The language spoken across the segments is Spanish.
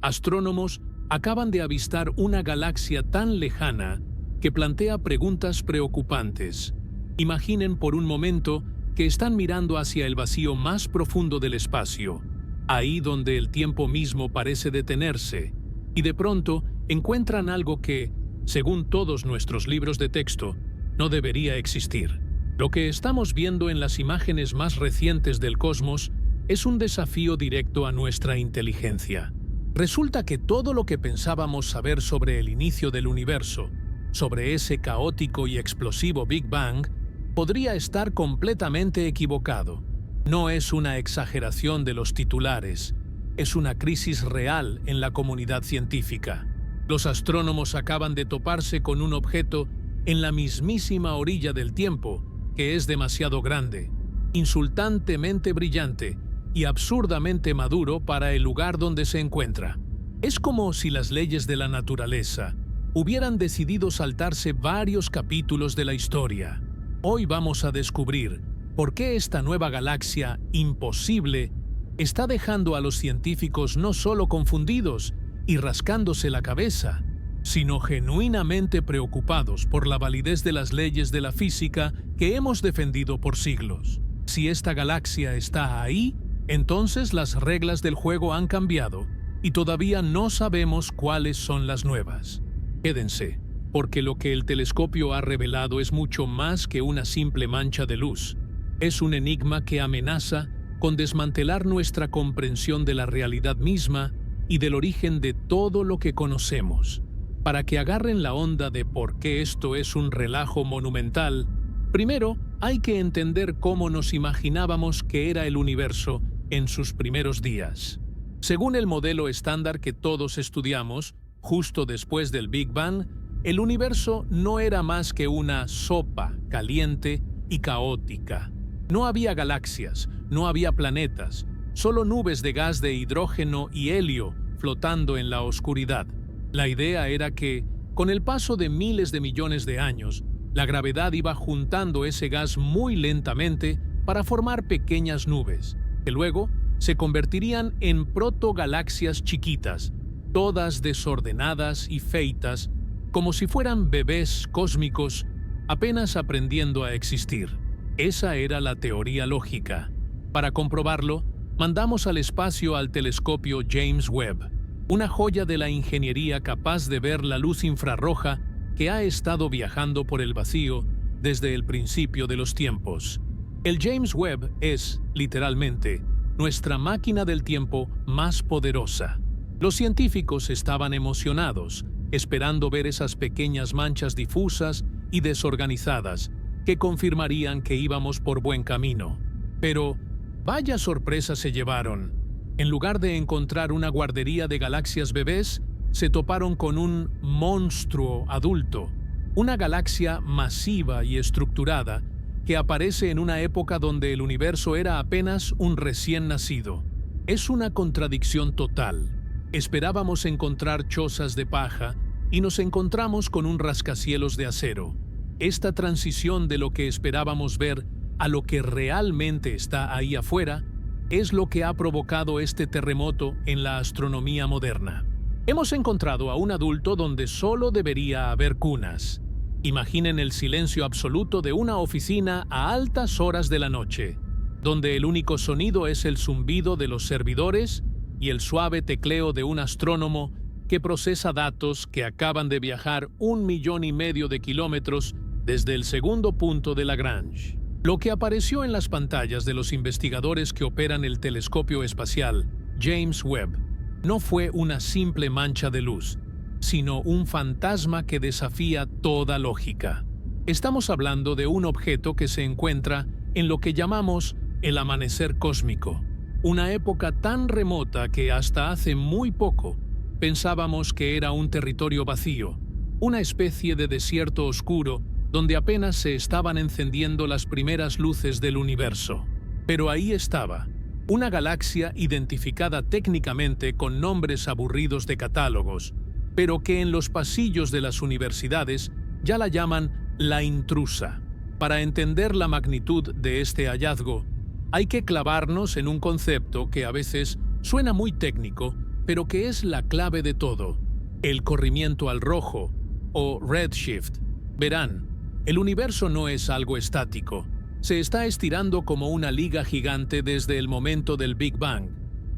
Astrónomos acaban de avistar una galaxia tan lejana que plantea preguntas preocupantes. Imaginen por un momento que están mirando hacia el vacío más profundo del espacio, ahí donde el tiempo mismo parece detenerse, y de pronto encuentran algo que, según todos nuestros libros de texto, no debería existir. Lo que estamos viendo en las imágenes más recientes del cosmos es un desafío directo a nuestra inteligencia. Resulta que todo lo que pensábamos saber sobre el inicio del universo, sobre ese caótico y explosivo Big Bang, podría estar completamente equivocado. No es una exageración de los titulares, es una crisis real en la comunidad científica. Los astrónomos acaban de toparse con un objeto en la mismísima orilla del tiempo, que es demasiado grande, insultantemente brillante y absurdamente maduro para el lugar donde se encuentra. Es como si las leyes de la naturaleza hubieran decidido saltarse varios capítulos de la historia. Hoy vamos a descubrir por qué esta nueva galaxia imposible está dejando a los científicos no solo confundidos y rascándose la cabeza, sino genuinamente preocupados por la validez de las leyes de la física que hemos defendido por siglos. Si esta galaxia está ahí, entonces las reglas del juego han cambiado y todavía no sabemos cuáles son las nuevas. Quédense, porque lo que el telescopio ha revelado es mucho más que una simple mancha de luz. Es un enigma que amenaza con desmantelar nuestra comprensión de la realidad misma y del origen de todo lo que conocemos. Para que agarren la onda de por qué esto es un relajo monumental, primero hay que entender cómo nos imaginábamos que era el universo en sus primeros días. Según el modelo estándar que todos estudiamos, justo después del Big Bang, el universo no era más que una sopa caliente y caótica. No había galaxias, no había planetas, solo nubes de gas de hidrógeno y helio flotando en la oscuridad. La idea era que, con el paso de miles de millones de años, la gravedad iba juntando ese gas muy lentamente para formar pequeñas nubes, que luego se convertirían en protogalaxias chiquitas, todas desordenadas y feitas, como si fueran bebés cósmicos apenas aprendiendo a existir. Esa era la teoría lógica. Para comprobarlo, mandamos al espacio al telescopio James Webb, una joya de la ingeniería capaz de ver la luz infrarroja que ha estado viajando por el vacío desde el principio de los tiempos. El James Webb es, literalmente, nuestra máquina del tiempo más poderosa. Los científicos estaban emocionados, esperando ver esas pequeñas manchas difusas y desorganizadas que confirmarían que íbamos por buen camino. Pero, vaya sorpresa se llevaron. En lugar de encontrar una guardería de galaxias bebés, se toparon con un monstruo adulto, una galaxia masiva y estructurada que aparece en una época donde el universo era apenas un recién nacido. Es una contradicción total. Esperábamos encontrar chozas de paja y nos encontramos con un rascacielos de acero. Esta transición de lo que esperábamos ver a lo que realmente está ahí afuera es lo que ha provocado este terremoto en la astronomía moderna. Hemos encontrado a un adulto donde solo debería haber cunas. Imaginen el silencio absoluto de una oficina a altas horas de la noche, donde el único sonido es el zumbido de los servidores y el suave tecleo de un astrónomo que procesa datos que acaban de viajar 1,5 millones de kilómetros desde el segundo punto de Lagrange. Lo que apareció en las pantallas de los investigadores que operan el telescopio espacial James Webb no fue una simple mancha de luz, sino un fantasma que desafía toda lógica. Estamos hablando de un objeto que se encuentra en lo que llamamos el amanecer cósmico, una época tan remota que hasta hace muy poco pensábamos que era un territorio vacío, una especie de desierto oscuro donde apenas se estaban encendiendo las primeras luces del universo. Pero ahí estaba, una galaxia identificada técnicamente con nombres aburridos de catálogos, pero que en los pasillos de las universidades ya la llaman la intrusa. Para entender la magnitud de este hallazgo, hay que clavarnos en un concepto que a veces suena muy técnico, pero que es la clave de todo: el corrimiento al rojo, o redshift. Verán, el universo no es algo estático. Se está estirando como una liga gigante desde el momento del Big Bang.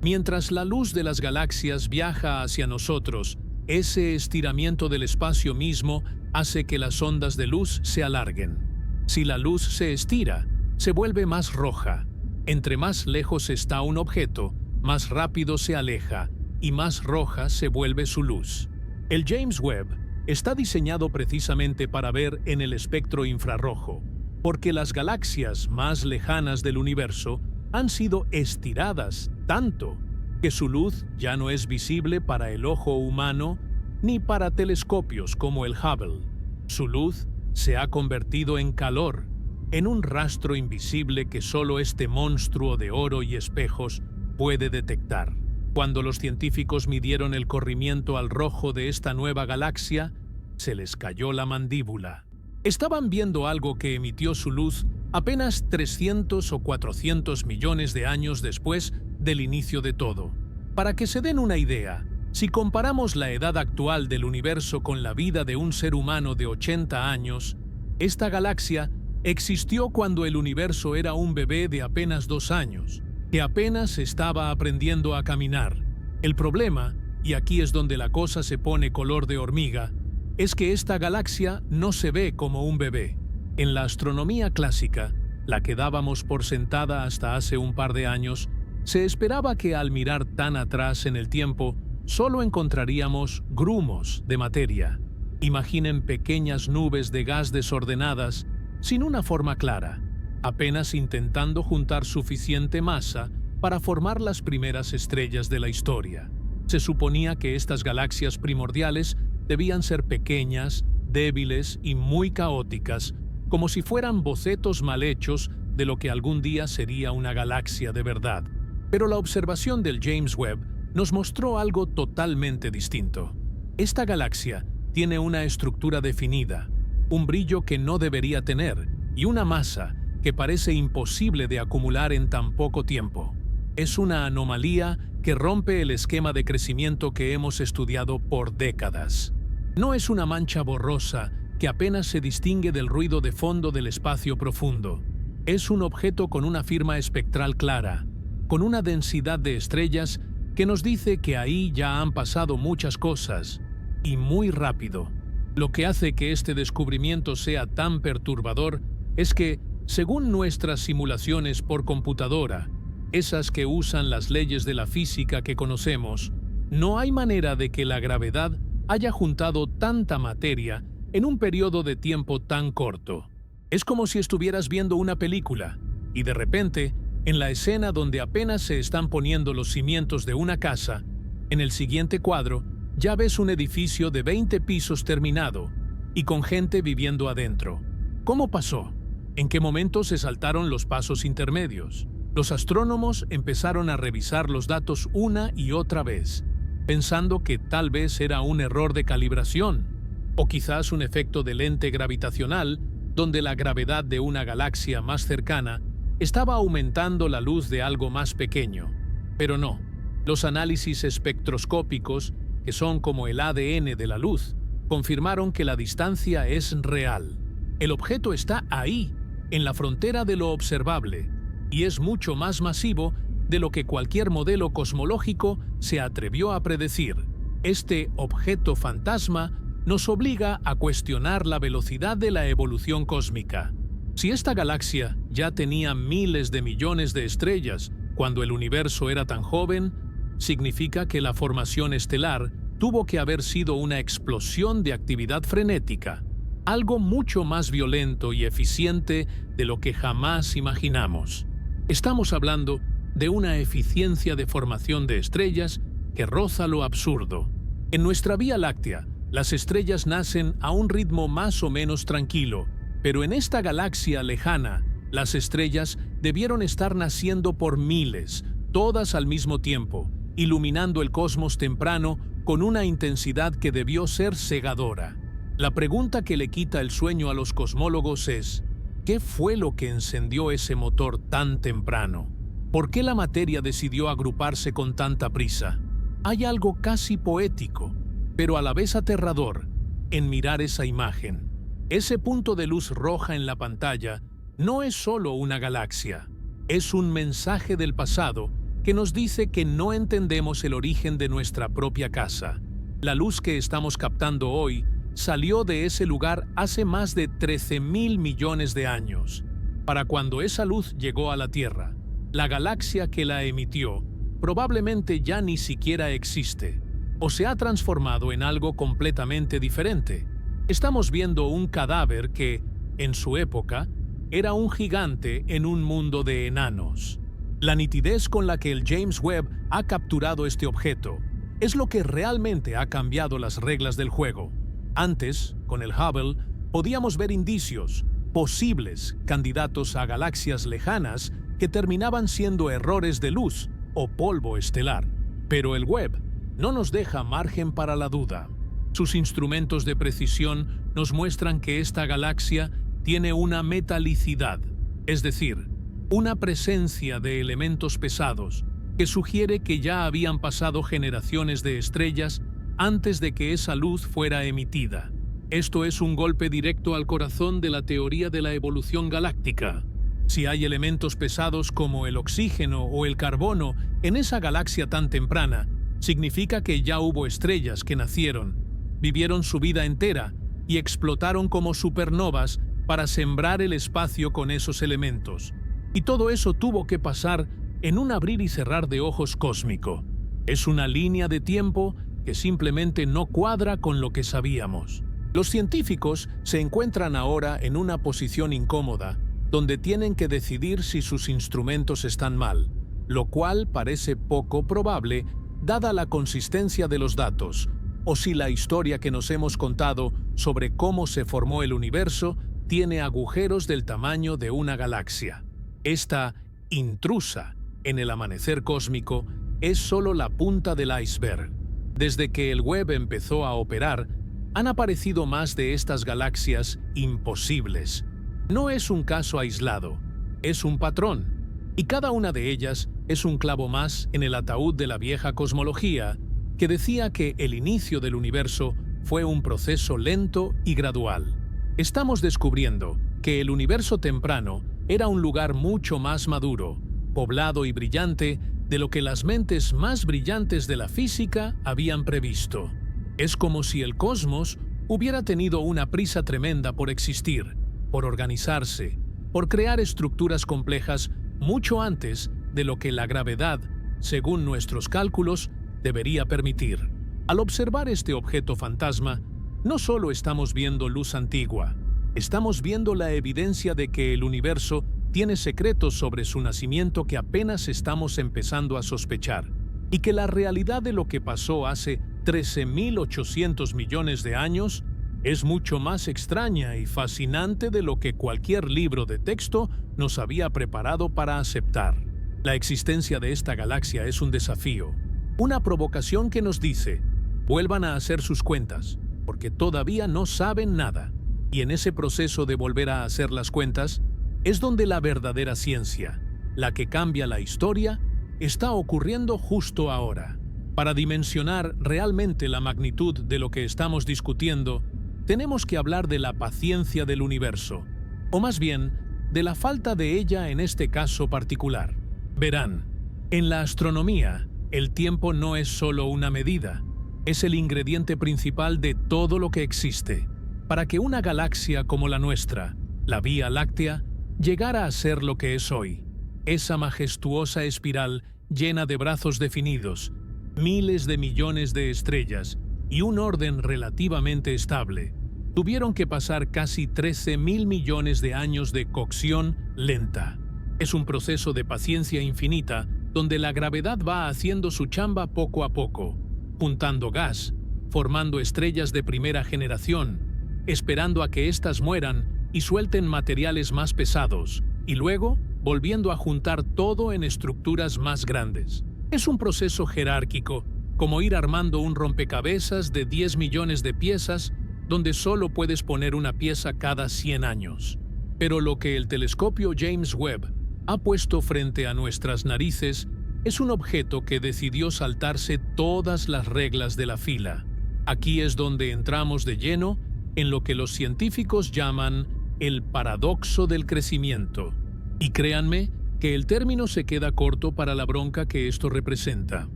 Mientras la luz de las galaxias viaja hacia nosotros, ese estiramiento del espacio mismo hace que las ondas de luz se alarguen. Si la luz se estira, se vuelve más roja. Entre más lejos está un objeto, más rápido se aleja y más roja se vuelve su luz. El James Webb está diseñado precisamente para ver en el espectro infrarrojo, porque las galaxias más lejanas del universo han sido estiradas tanto que su luz ya no es visible para el ojo humano ni para telescopios como el Hubble. Su luz se ha convertido en calor, en un rastro invisible que solo este monstruo de oro y espejos puede detectar. Cuando los científicos midieron el corrimiento al rojo de esta nueva galaxia, se les cayó la mandíbula. Estaban viendo algo que emitió su luz apenas 300 o 400 millones de años después del inicio de todo. Para que se den una idea, si comparamos la edad actual del universo con la vida de un ser humano de 80 años, esta galaxia existió cuando el universo era un bebé de apenas 2 años, que apenas estaba aprendiendo a caminar. El problema, y aquí es donde la cosa se pone color de hormiga, es que esta galaxia no se ve como un bebé. En la astronomía clásica, la que dábamos por sentada hasta hace un par de años, se esperaba que al mirar tan atrás en el tiempo, solo encontraríamos grumos de materia. Imaginen pequeñas nubes de gas desordenadas, sin una forma clara, apenas intentando juntar suficiente masa para formar las primeras estrellas de la historia. Se suponía que estas galaxias primordiales debían ser pequeñas, débiles y muy caóticas, como si fueran bocetos mal hechos de lo que algún día sería una galaxia de verdad. Pero la observación del James Webb nos mostró algo totalmente distinto. Esta galaxia tiene una estructura definida, un brillo que no debería tener y una masa que parece imposible de acumular en tan poco tiempo. Es una anomalía que rompe el esquema de crecimiento que hemos estudiado por décadas. No es una mancha borrosa que apenas se distingue del ruido de fondo del espacio profundo. Es un objeto con una firma espectral clara, con una densidad de estrellas que nos dice que ahí ya han pasado muchas cosas, y muy rápido. Lo que hace que este descubrimiento sea tan perturbador es que, según nuestras simulaciones por computadora, esas que usan las leyes de la física que conocemos, no hay manera de que la gravedad haya juntado tanta materia en un periodo de tiempo tan corto. Es como si estuvieras viendo una película y de repente, en la escena donde apenas se están poniendo los cimientos de una casa, en el siguiente cuadro ya ves un edificio de 20 pisos terminado y con gente viviendo adentro. ¿Cómo pasó? ¿En qué momento se saltaron los pasos intermedios? Los astrónomos empezaron a revisar los datos una y otra vez, pensando que tal vez era un error de calibración, o quizás un efecto de lente gravitacional, donde la gravedad de una galaxia más cercana estaba aumentando la luz de algo más pequeño. Pero no, los análisis espectroscópicos, que son como el ADN de la luz, confirmaron que la distancia es real. El objeto está ahí, en la frontera de lo observable, y es mucho más masivo de lo que cualquier modelo cosmológico se atrevió a predecir. Este objeto fantasma nos obliga a cuestionar la velocidad de la evolución cósmica. Si esta galaxia ya tenía miles de millones de estrellas cuando el universo era tan joven, significa que la formación estelar tuvo que haber sido una explosión de actividad frenética, algo mucho más violento y eficiente de lo que jamás imaginamos. Estamos hablando de una eficiencia de formación de estrellas que roza lo absurdo. En nuestra Vía Láctea, las estrellas nacen a un ritmo más o menos tranquilo, pero en esta galaxia lejana, las estrellas debieron estar naciendo por miles, todas al mismo tiempo, iluminando el cosmos temprano con una intensidad que debió ser cegadora. La pregunta que le quita el sueño a los cosmólogos es: ¿qué fue lo que encendió ese motor tan temprano? ¿Por qué la materia decidió agruparse con tanta prisa? Hay algo casi poético, pero a la vez aterrador, en mirar esa imagen. Ese punto de luz roja en la pantalla no es solo una galaxia, es un mensaje del pasado que nos dice que no entendemos el origen de nuestra propia casa. La luz que estamos captando hoy salió de ese lugar hace más de 13.000 millones de años. Para cuando esa luz llegó a la Tierra, la galaxia que la emitió probablemente ya ni siquiera existe, o se ha transformado en algo completamente diferente. Estamos viendo un cadáver que, en su época, era un gigante en un mundo de enanos. La nitidez con la que el James Webb ha capturado este objeto es lo que realmente ha cambiado las reglas del juego. Antes, con el Hubble, podíamos ver indicios, posibles candidatos a galaxias lejanas que terminaban siendo errores de luz o polvo estelar. Pero el Webb no nos deja margen para la duda. Sus instrumentos de precisión nos muestran que esta galaxia tiene una metalicidad, es decir, una presencia de elementos pesados que sugiere que ya habían pasado generaciones de estrellas antes de que esa luz fuera emitida. Esto es un golpe directo al corazón de la teoría de la evolución galáctica. Si hay elementos pesados como el oxígeno o el carbono en esa galaxia tan temprana, significa que ya hubo estrellas que nacieron, vivieron su vida entera y explotaron como supernovas para sembrar el espacio con esos elementos. Y todo eso tuvo que pasar en un abrir y cerrar de ojos cósmico. Es una línea de tiempo que simplemente no cuadra con lo que sabíamos. Los científicos se encuentran ahora en una posición incómoda, donde tienen que decidir si sus instrumentos están mal, lo cual parece poco probable dada la consistencia de los datos, o si la historia que nos hemos contado sobre cómo se formó el universo tiene agujeros del tamaño de una galaxia. Esta intrusa en el amanecer cósmico es solo la punta del iceberg. Desde que el Webb empezó a operar, han aparecido más de estas galaxias imposibles. No es un caso aislado, es un patrón, y cada una de ellas es un clavo más en el ataúd de la vieja cosmología que decía que el inicio del universo fue un proceso lento y gradual. Estamos descubriendo que el universo temprano era un lugar mucho más maduro, poblado y brillante de lo que las mentes más brillantes de la física habían previsto. Es como si el cosmos hubiera tenido una prisa tremenda por existir, por organizarse, por crear estructuras complejas mucho antes de lo que la gravedad, según nuestros cálculos, debería permitir. Al observar este objeto fantasma, no solo estamos viendo luz antigua, estamos viendo la evidencia de que el universo tiene secretos sobre su nacimiento que apenas estamos empezando a sospechar, y que la realidad de lo que pasó hace 13.800 millones de años es mucho más extraña y fascinante de lo que cualquier libro de texto nos había preparado para aceptar. La existencia de esta galaxia es un desafío, una provocación que nos dice, vuelvan a hacer sus cuentas, porque todavía no saben nada. Y en ese proceso de volver a hacer las cuentas, es donde la verdadera ciencia, la que cambia la historia, está ocurriendo justo ahora. Para dimensionar realmente la magnitud de lo que estamos discutiendo, tenemos que hablar de la paciencia del universo, o más bien, de la falta de ella en este caso particular. Verán, en la astronomía, el tiempo no es solo una medida, es el ingrediente principal de todo lo que existe. Para que una galaxia como la nuestra, la Vía Láctea, llegara a ser lo que es hoy, esa majestuosa espiral llena de brazos definidos, miles de millones de estrellas y un orden relativamente estable, tuvieron que pasar casi 13.000 millones de años de cocción lenta. Es un proceso de paciencia infinita donde la gravedad va haciendo su chamba poco a poco, juntando gas, formando estrellas de primera generación, esperando a que éstas mueran y suelten materiales más pesados, y luego volviendo a juntar todo en estructuras más grandes. Es un proceso jerárquico, como ir armando un rompecabezas de 10 millones de piezas, donde solo puedes poner una pieza cada 100 años. Pero lo que el telescopio James Webb ha puesto frente a nuestras narices es un objeto que decidió saltarse todas las reglas de la fila. Aquí es donde entramos de lleno en lo que los científicos llaman el paradoxo del crecimiento. Y créanme que el término se queda corto para la bronca que esto representa.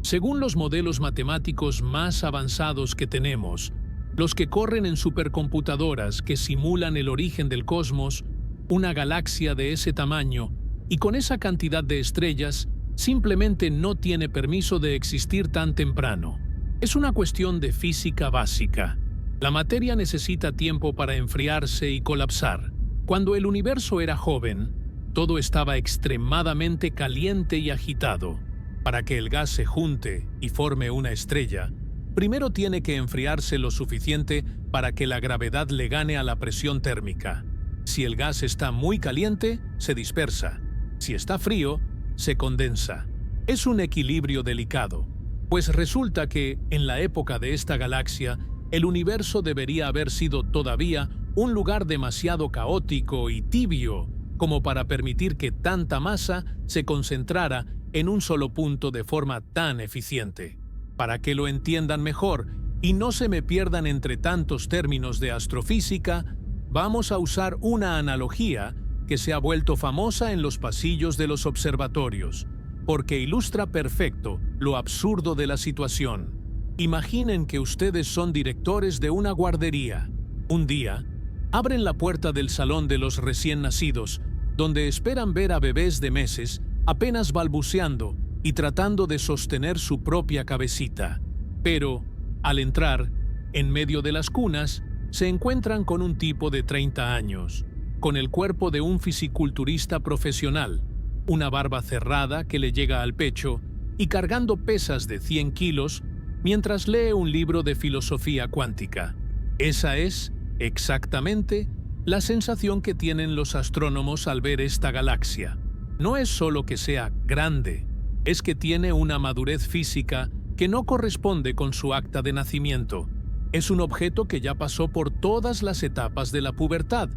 Según los modelos matemáticos más avanzados que tenemos, los que corren en supercomputadoras que simulan el origen del cosmos, una galaxia de ese tamaño y con esa cantidad de estrellas simplemente no tiene permiso de existir tan temprano. Es una cuestión de física básica. La materia necesita tiempo para enfriarse y colapsar. Cuando el universo era joven, todo estaba extremadamente caliente y agitado. Para que el gas se junte y forme una estrella, primero tiene que enfriarse lo suficiente para que la gravedad le gane a la presión térmica. Si el gas está muy caliente, se dispersa. Si está frío, se condensa. Es un equilibrio delicado, pues resulta que, en la época de esta galaxia, el universo debería haber sido todavía un lugar demasiado caótico y tibio como para permitir que tanta masa se concentrara en un solo punto de forma tan eficiente. Para que lo entiendan mejor y no se me pierdan entre tantos términos de astrofísica, vamos a usar una analogía que se ha vuelto famosa en los pasillos de los observatorios, porque ilustra perfecto lo absurdo de la situación. Imaginen que ustedes son directores de una guardería. Un día, abren la puerta del salón de los recién nacidos, donde esperan ver a bebés de meses apenas balbuceando y tratando de sostener su propia cabecita. Pero, al entrar, en medio de las cunas, se encuentran con un tipo de 30 años, con el cuerpo de un fisiculturista profesional, una barba cerrada que le llega al pecho y cargando pesas de 100 kilos mientras lee un libro de filosofía cuántica. Esa es, exactamente, la sensación que tienen los astrónomos al ver esta galaxia. No es solo que sea grande, es que tiene una madurez física que no corresponde con su acta de nacimiento. Es un objeto que ya pasó por todas las etapas de la pubertad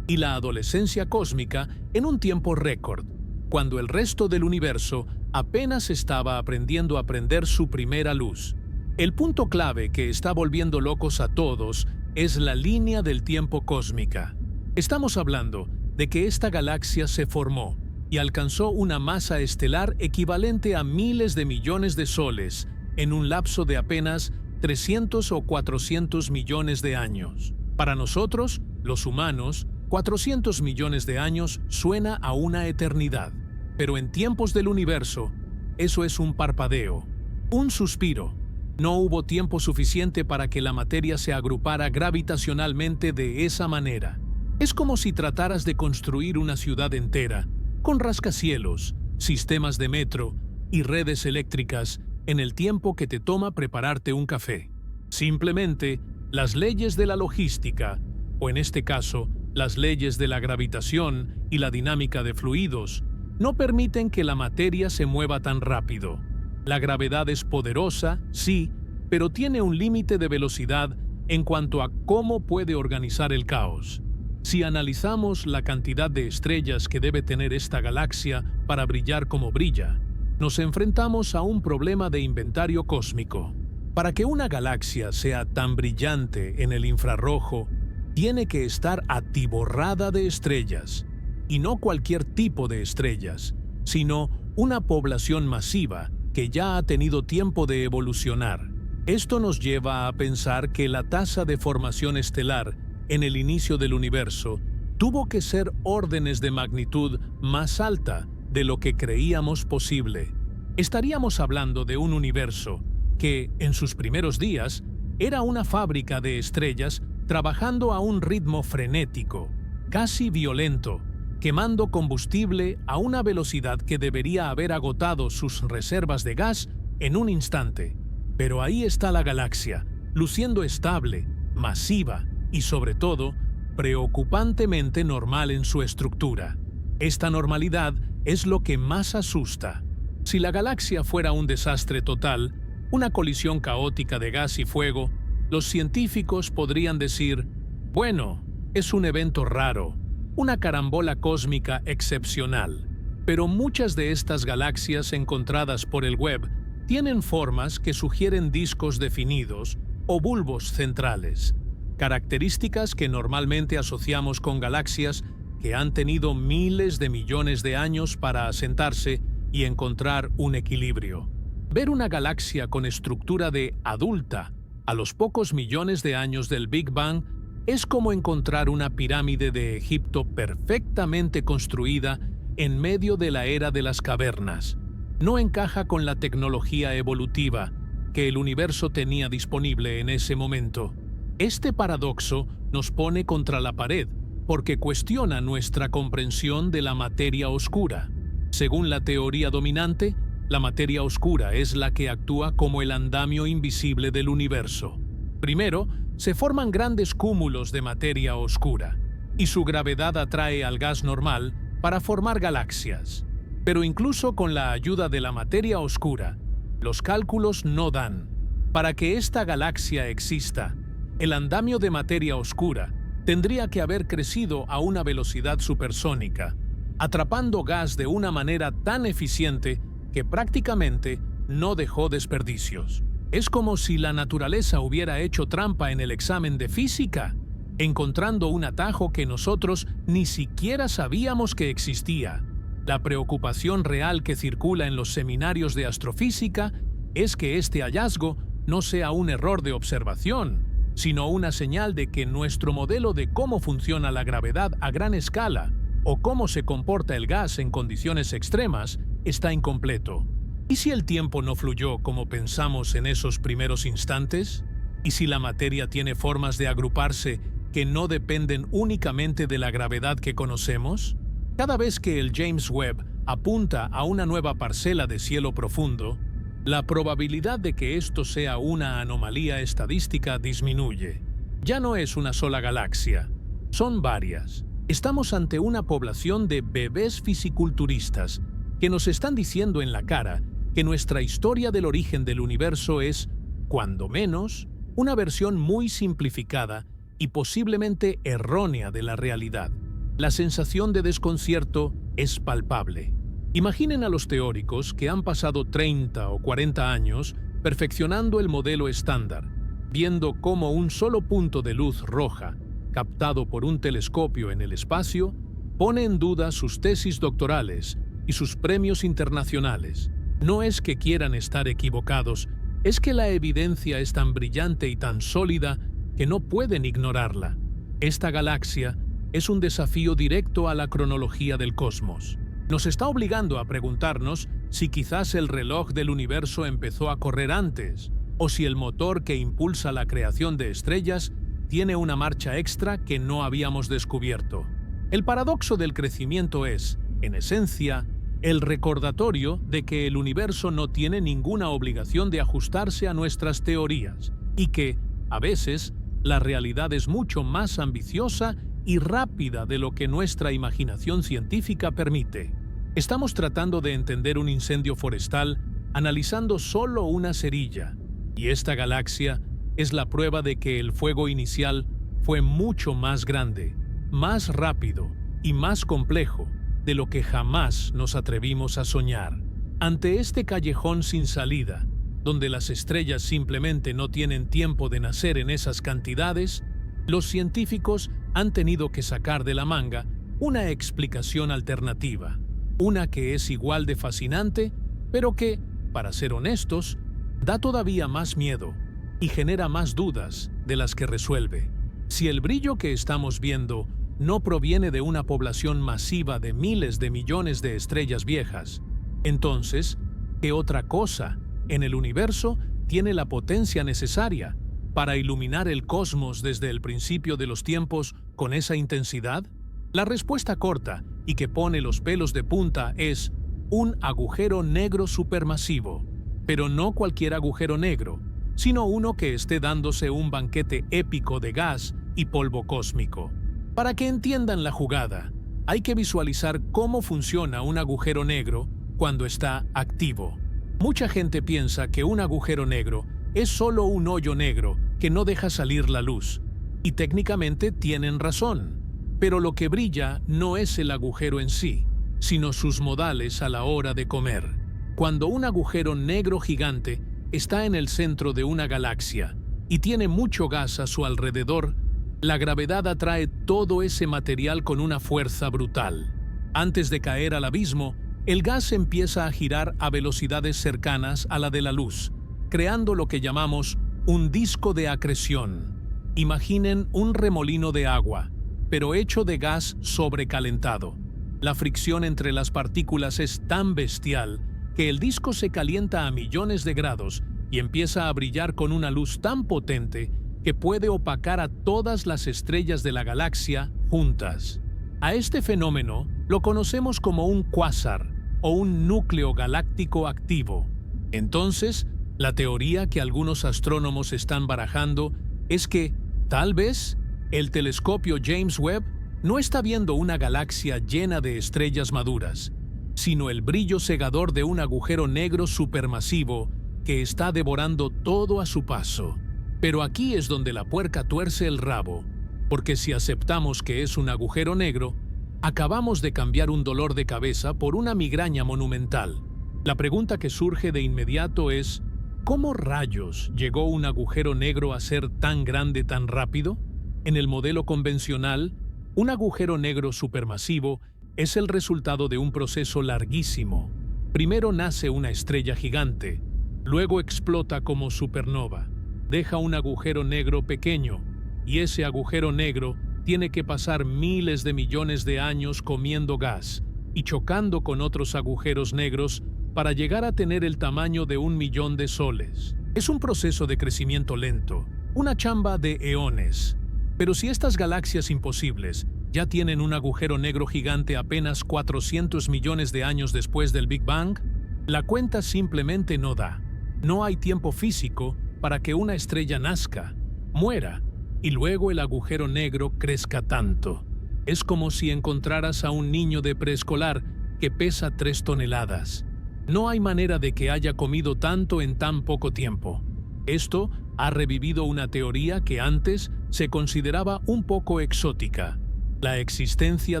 y la adolescencia cósmica en un tiempo récord, cuando el resto del universo apenas estaba aprendiendo a prender su primera luz. El punto clave que está volviendo locos a todos es la línea del tiempo cósmica. Estamos hablando de que esta galaxia se formó y alcanzó una masa estelar equivalente a miles de millones de soles en un lapso de apenas 300 o 400 millones de años. Para nosotros, los humanos, 400 millones de años suena a una eternidad, pero en tiempos del universo, eso es un parpadeo, un suspiro. No hubo tiempo suficiente para que la materia se agrupara gravitacionalmente de esa manera. Es como si trataras de construir una ciudad entera, con rascacielos, sistemas de metro y redes eléctricas en el tiempo que te toma prepararte un café. Simplemente, las leyes de la logística, o en este caso, las leyes de la gravitación y la dinámica de fluidos, no permiten que la materia se mueva tan rápido. La gravedad es poderosa, sí, pero tiene un límite de velocidad en cuanto a cómo puede organizar el caos. Si analizamos la cantidad de estrellas que debe tener esta galaxia para brillar como brilla, nos enfrentamos a un problema de inventario cósmico. Para que una galaxia sea tan brillante en el infrarrojo, tiene que estar atiborrada de estrellas, y no cualquier tipo de estrellas, sino una población masiva que ya ha tenido tiempo de evolucionar. Esto nos lleva a pensar que la tasa de formación estelar en el inicio del universo tuvo que ser órdenes de magnitud más alta de lo que creíamos posible. Estaríamos hablando de un universo que, en sus primeros días, era una fábrica de estrellas trabajando a un ritmo frenético, casi violento, quemando combustible a una velocidad que debería haber agotado sus reservas de gas en un instante. Pero ahí está la galaxia, luciendo estable, masiva y, sobre todo, preocupantemente normal en su estructura. Esta normalidad es lo que más asusta. Si la galaxia fuera un desastre total, una colisión caótica de gas y fuego, los científicos podrían decir, bueno, es un evento raro, una carambola cósmica excepcional. Pero muchas de estas galaxias encontradas por el web tienen formas que sugieren discos definidos o bulbos centrales, características que normalmente asociamos con galaxias que han tenido miles de millones de años para asentarse y encontrar un equilibrio. Ver una galaxia con estructura de adulta a los pocos millones de años del Big Bang es como encontrar una pirámide de Egipto perfectamente construida en medio de la era de las cavernas. No encaja con la tecnología evolutiva que el universo tenía disponible en ese momento. Este paradoxo nos pone contra la pared porque cuestiona nuestra comprensión de la materia oscura. Según la teoría dominante, la materia oscura es la que actúa como el andamio invisible del universo. Primero, se forman grandes cúmulos de materia oscura, y su gravedad atrae al gas normal para formar galaxias. Pero incluso con la ayuda de la materia oscura, los cálculos no dan. Para que esta galaxia exista, el andamio de materia oscura tendría que haber crecido a una velocidad supersónica, atrapando gas de una manera tan eficiente que prácticamente no dejó desperdicios. Es como si la naturaleza hubiera hecho trampa en el examen de física, encontrando un atajo que nosotros ni siquiera sabíamos que existía. La preocupación real que circula en los seminarios de astrofísica es que este hallazgo no sea un error de observación, sino una señal de que nuestro modelo de cómo funciona la gravedad a gran escala o cómo se comporta el gas en condiciones extremas está incompleto. ¿Y si el tiempo no fluyó como pensamos en esos primeros instantes? ¿Y si la materia tiene formas de agruparse que no dependen únicamente de la gravedad que conocemos? Cada vez que el James Webb apunta a una nueva parcela de cielo profundo, la probabilidad de que esto sea una anomalía estadística disminuye. Ya no es una sola galaxia, son varias. Estamos ante una población de bebés fisiculturistas que nos están diciendo en la cara que nuestra historia del origen del universo es, cuando menos, una versión muy simplificada y posiblemente errónea de la realidad. La sensación de desconcierto es palpable. Imaginen a los teóricos que han pasado 30 o 40 años perfeccionando el modelo estándar, viendo cómo un solo punto de luz roja, captado por un telescopio en el espacio, pone en duda sus tesis doctorales y sus premios internacionales. No es que quieran estar equivocados, es que la evidencia es tan brillante y tan sólida que no pueden ignorarla. Esta galaxia es un desafío directo a la cronología del cosmos. Nos está obligando a preguntarnos si quizás el reloj del universo empezó a correr antes, o si el motor que impulsa la creación de estrellas tiene una marcha extra que no habíamos descubierto. El paradoxo del crecimiento es, en esencia, el recordatorio de que el universo no tiene ninguna obligación de ajustarse a nuestras teorías y que, a veces, la realidad es mucho más ambiciosa y rápida de lo que nuestra imaginación científica permite. Estamos tratando de entender un incendio forestal analizando solo una cerilla, y esta galaxia es la prueba de que el fuego inicial fue mucho más grande, más rápido y más complejo de lo que jamás nos atrevimos a soñar. Ante este callejón sin salida, donde las estrellas simplemente no tienen tiempo de nacer en esas cantidades, los científicos han tenido que sacar de la manga una explicación alternativa, una que es igual de fascinante, pero que, para ser honestos, da todavía más miedo y genera más dudas de las que resuelve. Si el brillo que estamos viendo no proviene de una población masiva de miles de millones de estrellas viejas, entonces, ¿qué otra cosa en el universo tiene la potencia necesaria para iluminar el cosmos desde el principio de los tiempos con esa intensidad? La respuesta corta y que pone los pelos de punta es un agujero negro supermasivo, pero no cualquier agujero negro, sino uno que esté dándose un banquete épico de gas y polvo cósmico. Para que entiendan la jugada, hay que visualizar cómo funciona un agujero negro cuando está activo. Mucha gente piensa que un agujero negro es solo un hoyo negro que no deja salir la luz, y técnicamente tienen razón. Pero lo que brilla no es el agujero en sí, sino sus modales a la hora de comer. Cuando un agujero negro gigante está en el centro de una galaxia y tiene mucho gas a su alrededor, la gravedad atrae todo ese material con una fuerza brutal. Antes de caer al abismo, el gas empieza a girar a velocidades cercanas a la de la luz, creando lo que llamamos un disco de acreción. Imaginen un remolino de agua, pero hecho de gas sobrecalentado. La fricción entre las partículas es tan bestial que el disco se calienta a millones de grados y empieza a brillar con una luz tan potente que puede opacar a todas las estrellas de la galaxia juntas. A este fenómeno lo conocemos como un cuásar o un núcleo galáctico activo. Entonces, la teoría que algunos astrónomos están barajando es que, tal vez, el telescopio James Webb no está viendo una galaxia llena de estrellas maduras, sino el brillo cegador de un agujero negro supermasivo que está devorando todo a su paso. Pero aquí es donde la puerca tuerce el rabo, porque si aceptamos que es un agujero negro, acabamos de cambiar un dolor de cabeza por una migraña monumental. La pregunta que surge de inmediato es, ¿cómo rayos llegó un agujero negro a ser tan grande tan rápido? En el modelo convencional, un agujero negro supermasivo es el resultado de un proceso larguísimo. Primero nace una estrella gigante, luego explota como supernova, deja un agujero negro pequeño, y ese agujero negro tiene que pasar miles de millones de años comiendo gas y chocando con otros agujeros negros para llegar a tener el tamaño de 1.000.000 de soles. Es un proceso de crecimiento lento, una chamba de eones. Pero si estas galaxias imposibles ya tienen un agujero negro gigante apenas 400 millones de años después del Big Bang, la cuenta simplemente no da. No hay tiempo físico para que una estrella nazca, muera, y luego el agujero negro crezca tanto. Es como si encontraras a un niño de preescolar que pesa 3 toneladas. No hay manera de que haya comido tanto en tan poco tiempo. Esto ha revivido una teoría que antes se consideraba un poco exótica: la existencia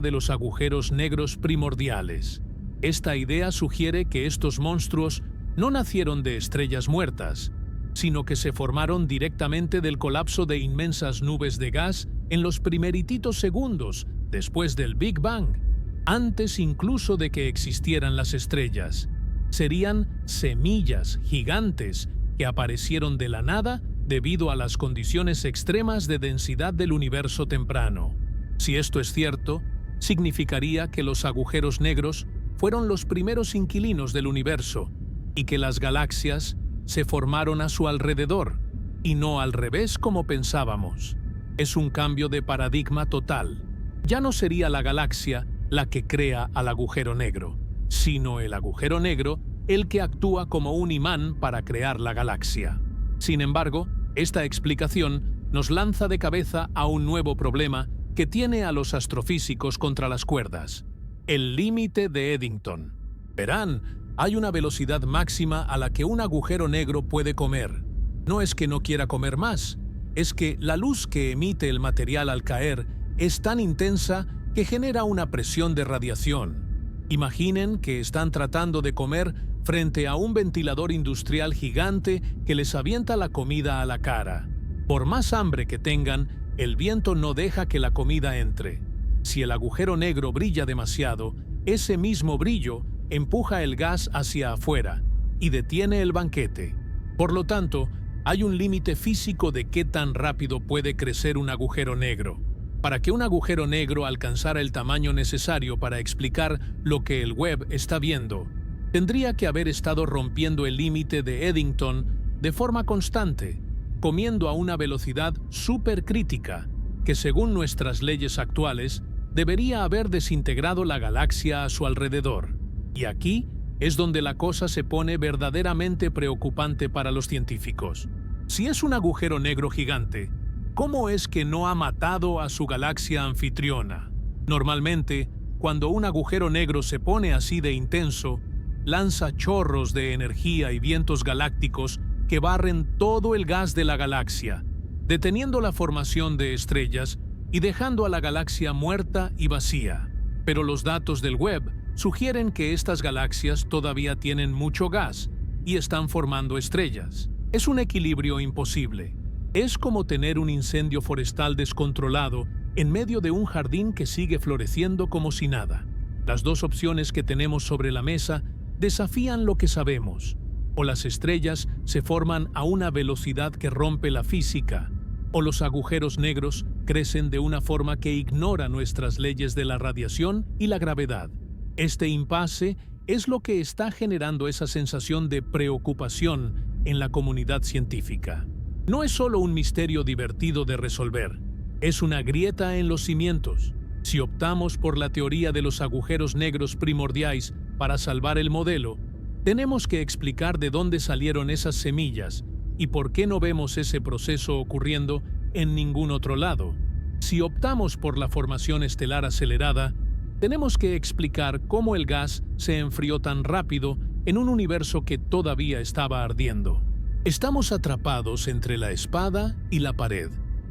de los agujeros negros primordiales. Esta idea sugiere que estos monstruos no nacieron de estrellas muertas, sino que se formaron directamente del colapso de inmensas nubes de gas en los primerititos segundos después del Big Bang, antes incluso de que existieran las estrellas. Serían semillas gigantes que aparecieron de la nada debido a las condiciones extremas de densidad del universo temprano. Si esto es cierto, significaría que los agujeros negros fueron los primeros inquilinos del universo y que las galaxias se formaron a su alrededor, y no al revés como pensábamos. Es un cambio de paradigma total. Ya no sería la galaxia la que crea al agujero negro, sino el agujero negro el que actúa como un imán para crear la galaxia. Sin embargo, esta explicación nos lanza de cabeza a un nuevo problema que tiene a los astrofísicos contra las cuerdas: el límite de Eddington. Verán, hay una velocidad máxima a la que un agujero negro puede comer. No es que no quiera comer más, es que la luz que emite el material al caer es tan intensa que genera una presión de radiación. Imaginen que están tratando de comer frente a un ventilador industrial gigante que les avienta la comida a la cara. Por más hambre que tengan, el viento no deja que la comida entre. Si el agujero negro brilla demasiado, ese mismo brillo empuja el gas hacia afuera y detiene el banquete. Por lo tanto, hay un límite físico de qué tan rápido puede crecer un agujero negro. Para que un agujero negro alcanzara el tamaño necesario para explicar lo que el Webb está viendo, tendría que haber estado rompiendo el límite de Eddington de forma constante, comiendo a una velocidad supercrítica, que según nuestras leyes actuales, debería haber desintegrado la galaxia a su alrededor. Y aquí es donde la cosa se pone verdaderamente preocupante para los científicos. Si es un agujero negro gigante, ¿cómo es que no ha matado a su galaxia anfitriona? Normalmente, cuando un agujero negro se pone así de intenso, lanza chorros de energía y vientos galácticos que barren todo el gas de la galaxia, deteniendo la formación de estrellas y dejando a la galaxia muerta y vacía. Pero los datos del Webb sugieren que estas galaxias todavía tienen mucho gas y están formando estrellas. Es un equilibrio imposible. Es como tener un incendio forestal descontrolado en medio de un jardín que sigue floreciendo como si nada. Las dos opciones que tenemos sobre la mesa desafían lo que sabemos. O las estrellas se forman a una velocidad que rompe la física, o los agujeros negros crecen de una forma que ignora nuestras leyes de la radiación y la gravedad. Este impasse es lo que está generando esa sensación de preocupación en la comunidad científica. No es solo un misterio divertido de resolver, es una grieta en los cimientos. Si optamos por la teoría de los agujeros negros primordiales para salvar el modelo, tenemos que explicar de dónde salieron esas semillas y por qué no vemos ese proceso ocurriendo en ningún otro lado. Si optamos por la formación estelar acelerada, tenemos que explicar cómo el gas se enfrió tan rápido en un universo que todavía estaba ardiendo. Estamos atrapados entre la espada y la pared,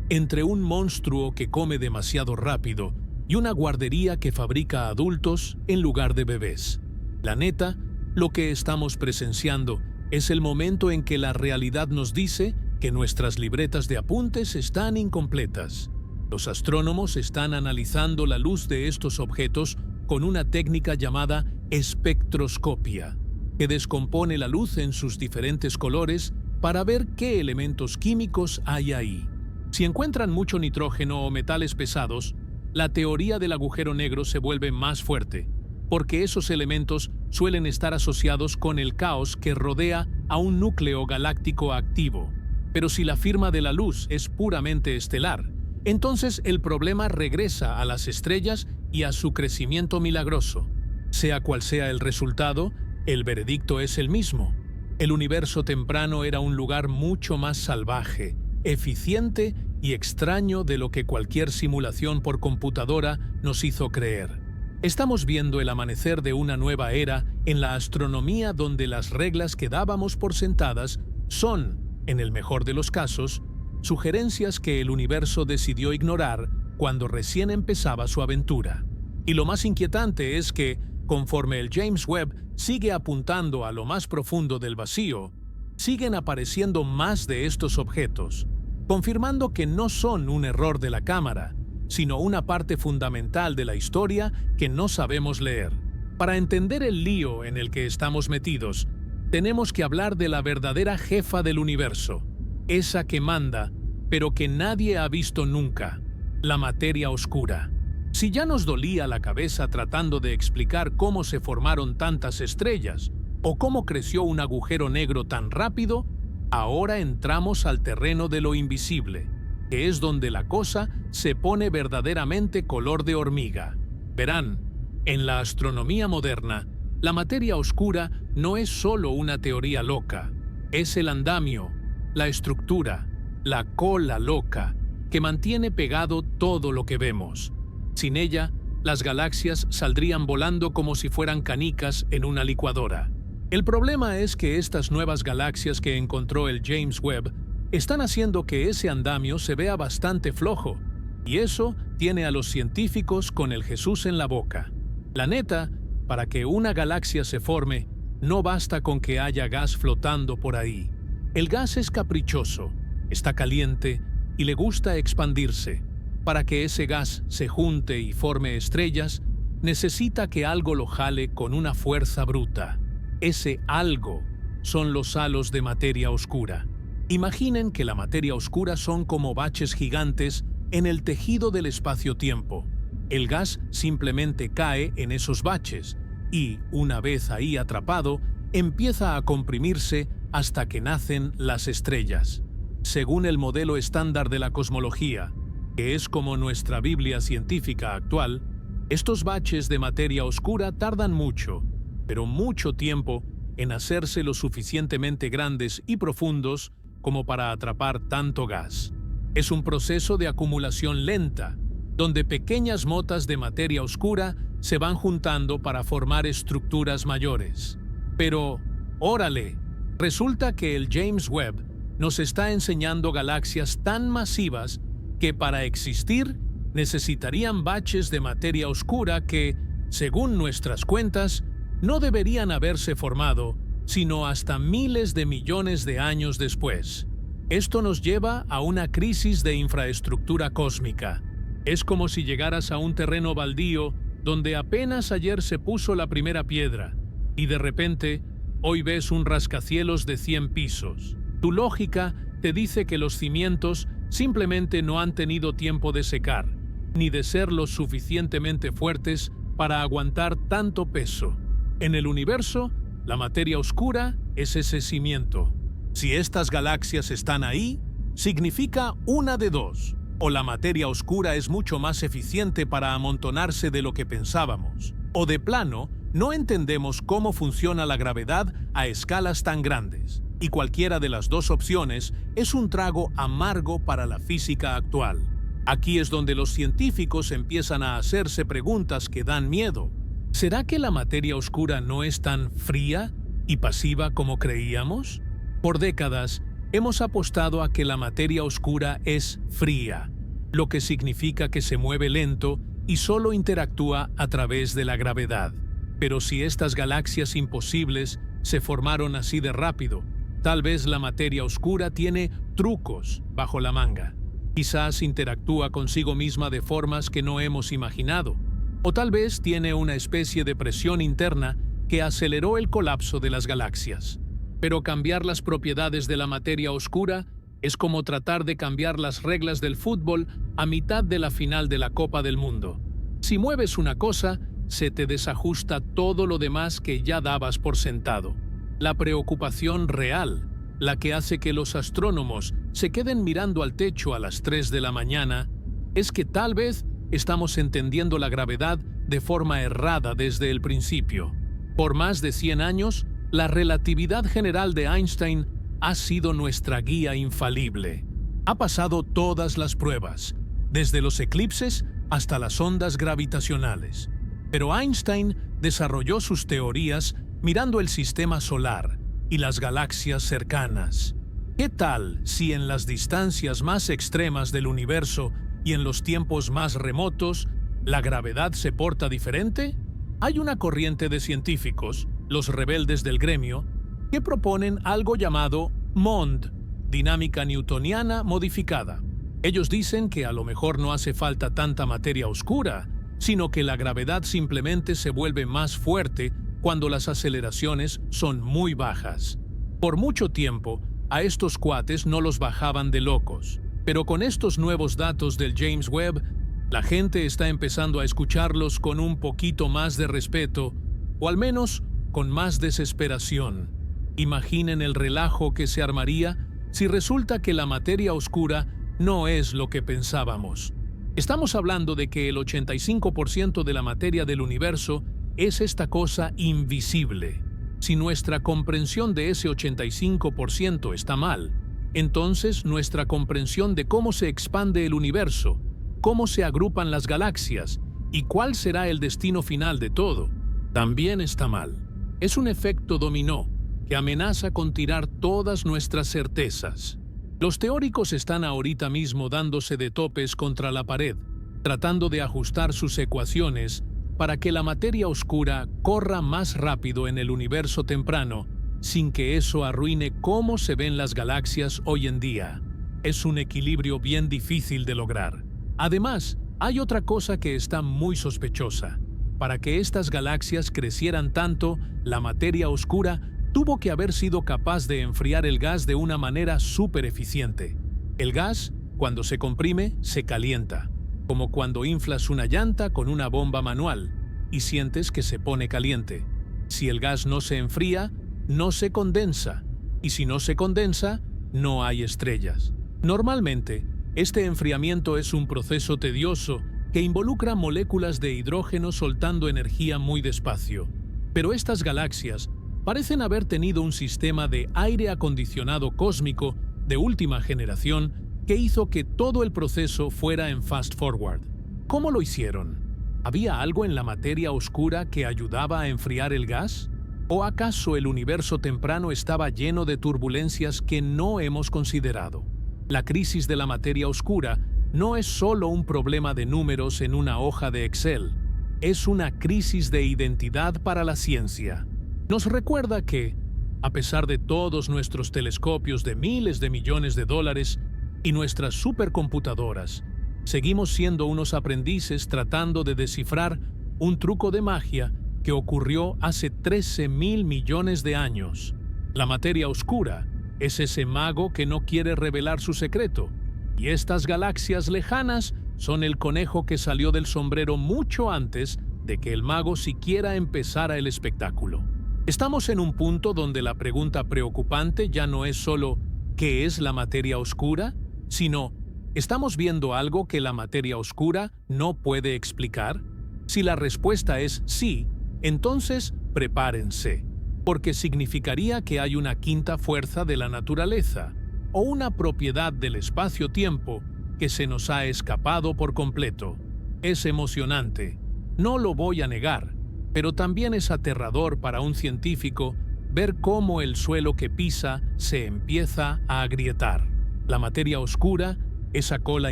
entre un monstruo que come demasiado rápido y una guardería que fabrica adultos en lugar de bebés. La neta, lo que estamos presenciando es el momento en que la realidad nos dice que nuestras libretas de apuntes están incompletas. Los astrónomos están analizando la luz de estos objetos con una técnica llamada espectroscopia, que descompone la luz en sus diferentes colores para ver qué elementos químicos hay ahí. Si encuentran mucho nitrógeno o metales pesados, la teoría del agujero negro se vuelve más fuerte, porque esos elementos suelen estar asociados con el caos que rodea a un núcleo galáctico activo. Pero si la firma de la luz es puramente estelar, entonces el problema regresa a las estrellas y a su crecimiento milagroso. Sea cual sea el resultado, el veredicto es el mismo. El universo temprano era un lugar mucho más salvaje, eficiente y extraño de lo que cualquier simulación por computadora nos hizo creer. Estamos viendo el amanecer de una nueva era en la astronomía donde las reglas que dábamos por sentadas son, en el mejor de los casos, sugerencias que el universo decidió ignorar cuando recién empezaba su aventura. Y lo más inquietante es que, conforme el James Webb sigue apuntando a lo más profundo del vacío, siguen apareciendo más de estos objetos, confirmando que no son un error de la cámara, sino una parte fundamental de la historia que no sabemos leer. Para entender el lío en el que estamos metidos, tenemos que hablar de la verdadera jefa del universo, esa que manda, pero que nadie ha visto nunca, la materia oscura. Si ya nos dolía la cabeza tratando de explicar cómo se formaron tantas estrellas o cómo creció un agujero negro tan rápido, ahora entramos al terreno de lo invisible, que es donde la cosa se pone verdaderamente color de hormiga. Verán, en la astronomía moderna, la materia oscura no es solo una teoría loca, es el andamio, la estructura, la cola loca, que mantiene pegado todo lo que vemos. Sin ella, las galaxias saldrían volando como si fueran canicas en una licuadora. El problema es que estas nuevas galaxias que encontró el James Webb están haciendo que ese andamio se vea bastante flojo, y eso tiene a los científicos con el Jesús en la boca. La neta, para que una galaxia se forme, no basta con que haya gas flotando por ahí. El gas es caprichoso, está caliente y le gusta expandirse. Para que ese gas se junte y forme estrellas, necesita que algo lo jale con una fuerza bruta. Ese algo son los halos de materia oscura. Imaginen que la materia oscura son como baches gigantes en el tejido del espacio-tiempo. El gas simplemente cae en esos baches y, una vez ahí atrapado, empieza a comprimirse hasta que nacen las estrellas. Según el modelo estándar de la cosmología, que es como nuestra Biblia científica actual, estos baches de materia oscura tardan mucho, pero mucho tiempo, en hacerse lo suficientemente grandes y profundos como para atrapar tanto gas. Es un proceso de acumulación lenta, donde pequeñas motas de materia oscura se van juntando para formar estructuras mayores. Pero, órale, resulta que el James Webb nos está enseñando galaxias tan masivas que para existir necesitarían baches de materia oscura que, según nuestras cuentas, no deberían haberse formado sino hasta miles de millones de años después. Esto nos lleva a una crisis de infraestructura cósmica. Es como si llegaras a un terreno baldío donde apenas ayer se puso la primera piedra y de repente hoy ves un rascacielos de 100 pisos. Tu lógica te dice que los cimientos simplemente no han tenido tiempo de secar, ni de ser lo suficientemente fuertes para aguantar tanto peso. En el universo, la materia oscura es ese cimiento. Si estas galaxias están ahí, significa una de dos. O la materia oscura es mucho más eficiente para amontonarse de lo que pensábamos, o de plano, no entendemos cómo funciona la gravedad a escalas tan grandes. Y cualquiera de las dos opciones es un trago amargo para la física actual. Aquí es donde los científicos empiezan a hacerse preguntas que dan miedo. ¿Será que la materia oscura no es tan fría y pasiva como creíamos? Por décadas, hemos apostado a que la materia oscura es fría, lo que significa que se mueve lento y solo interactúa a través de la gravedad. Pero si estas galaxias imposibles se formaron así de rápido, tal vez la materia oscura tiene trucos bajo la manga. Quizás interactúa consigo misma de formas que no hemos imaginado. O tal vez tiene una especie de presión interna que aceleró el colapso de las galaxias. Pero cambiar las propiedades de la materia oscura es como tratar de cambiar las reglas del fútbol a mitad de la final de la Copa del Mundo. Si mueves una cosa, se te desajusta todo lo demás que ya dabas por sentado. La preocupación real, la que hace que los astrónomos se queden mirando al techo a las 3 de la mañana, es que tal vez estamos entendiendo la gravedad de forma errada desde el principio. Por más de 100 años, la relatividad general de Einstein ha sido nuestra guía infalible. Ha pasado todas las pruebas, desde los eclipses hasta las ondas gravitacionales. Pero Einstein desarrolló sus teorías mirando el sistema solar y las galaxias cercanas. ¿Qué tal si en las distancias más extremas del universo y en los tiempos más remotos, la gravedad se porta diferente? Hay una corriente de científicos, los rebeldes del gremio, que proponen algo llamado MOND, dinámica newtoniana modificada. Ellos dicen que a lo mejor no hace falta tanta materia oscura, sino que la gravedad simplemente se vuelve más fuerte cuando las aceleraciones son muy bajas. Por mucho tiempo, a estos cuates no los bajaban de locos. Pero con estos nuevos datos del James Webb, la gente está empezando a escucharlos con un poquito más de respeto, o al menos con más desesperación. Imaginen el relajo que se armaría si resulta que la materia oscura no es lo que pensábamos. Estamos hablando de que el 85% de la materia del universo es esta cosa invisible. Si nuestra comprensión de ese 85% está mal, entonces nuestra comprensión de cómo se expande el universo, cómo se agrupan las galaxias y cuál será el destino final de todo, también está mal. Es un efecto dominó que amenaza con tirar todas nuestras certezas. Los teóricos están ahorita mismo dándose de topes contra la pared, tratando de ajustar sus ecuaciones para que la materia oscura corra más rápido en el universo temprano, sin que eso arruine cómo se ven las galaxias hoy en día. Es un equilibrio bien difícil de lograr. Además, hay otra cosa que está muy sospechosa. Para que estas galaxias crecieran tanto, la materia oscura tuvo que haber sido capaz de enfriar el gas de una manera súper eficiente. El gas, cuando se comprime, se calienta, como cuando inflas una llanta con una bomba manual y sientes que se pone caliente. Si el gas no se enfría, no se condensa, y si no se condensa, no hay estrellas. Normalmente, este enfriamiento es un proceso tedioso que involucra moléculas de hidrógeno soltando energía muy despacio. Pero estas galaxias parecen haber tenido un sistema de aire acondicionado cósmico de última generación que hizo que todo el proceso fuera en fast forward. ¿Cómo lo hicieron? ¿Había algo en la materia oscura que ayudaba a enfriar el gas? ¿O acaso el universo temprano estaba lleno de turbulencias que no hemos considerado? La crisis de la materia oscura no es solo un problema de números en una hoja de Excel. es una crisis de identidad para la ciencia. Nos recuerda que, a pesar de todos nuestros telescopios de miles de millones de dólares y nuestras supercomputadoras, seguimos siendo unos aprendices tratando de descifrar un truco de magia que ocurrió hace 13.000 millones de años. La materia oscura es ese mago que no quiere revelar su secreto, y estas galaxias lejanas son el conejo que salió del sombrero mucho antes de que el mago siquiera empezara el espectáculo. Estamos en un punto donde la pregunta preocupante ya no es solo ¿qué es la materia oscura?, sino ¿estamos viendo algo que la materia oscura no puede explicar? Si la respuesta es sí, entonces prepárense, porque significaría que hay una quinta fuerza de la naturaleza, o una propiedad del espacio-tiempo que se nos ha escapado por completo. Es emocionante, no lo voy a negar, pero también es aterrador para un científico ver cómo el suelo que pisa se empieza a agrietar. La materia oscura, esa cola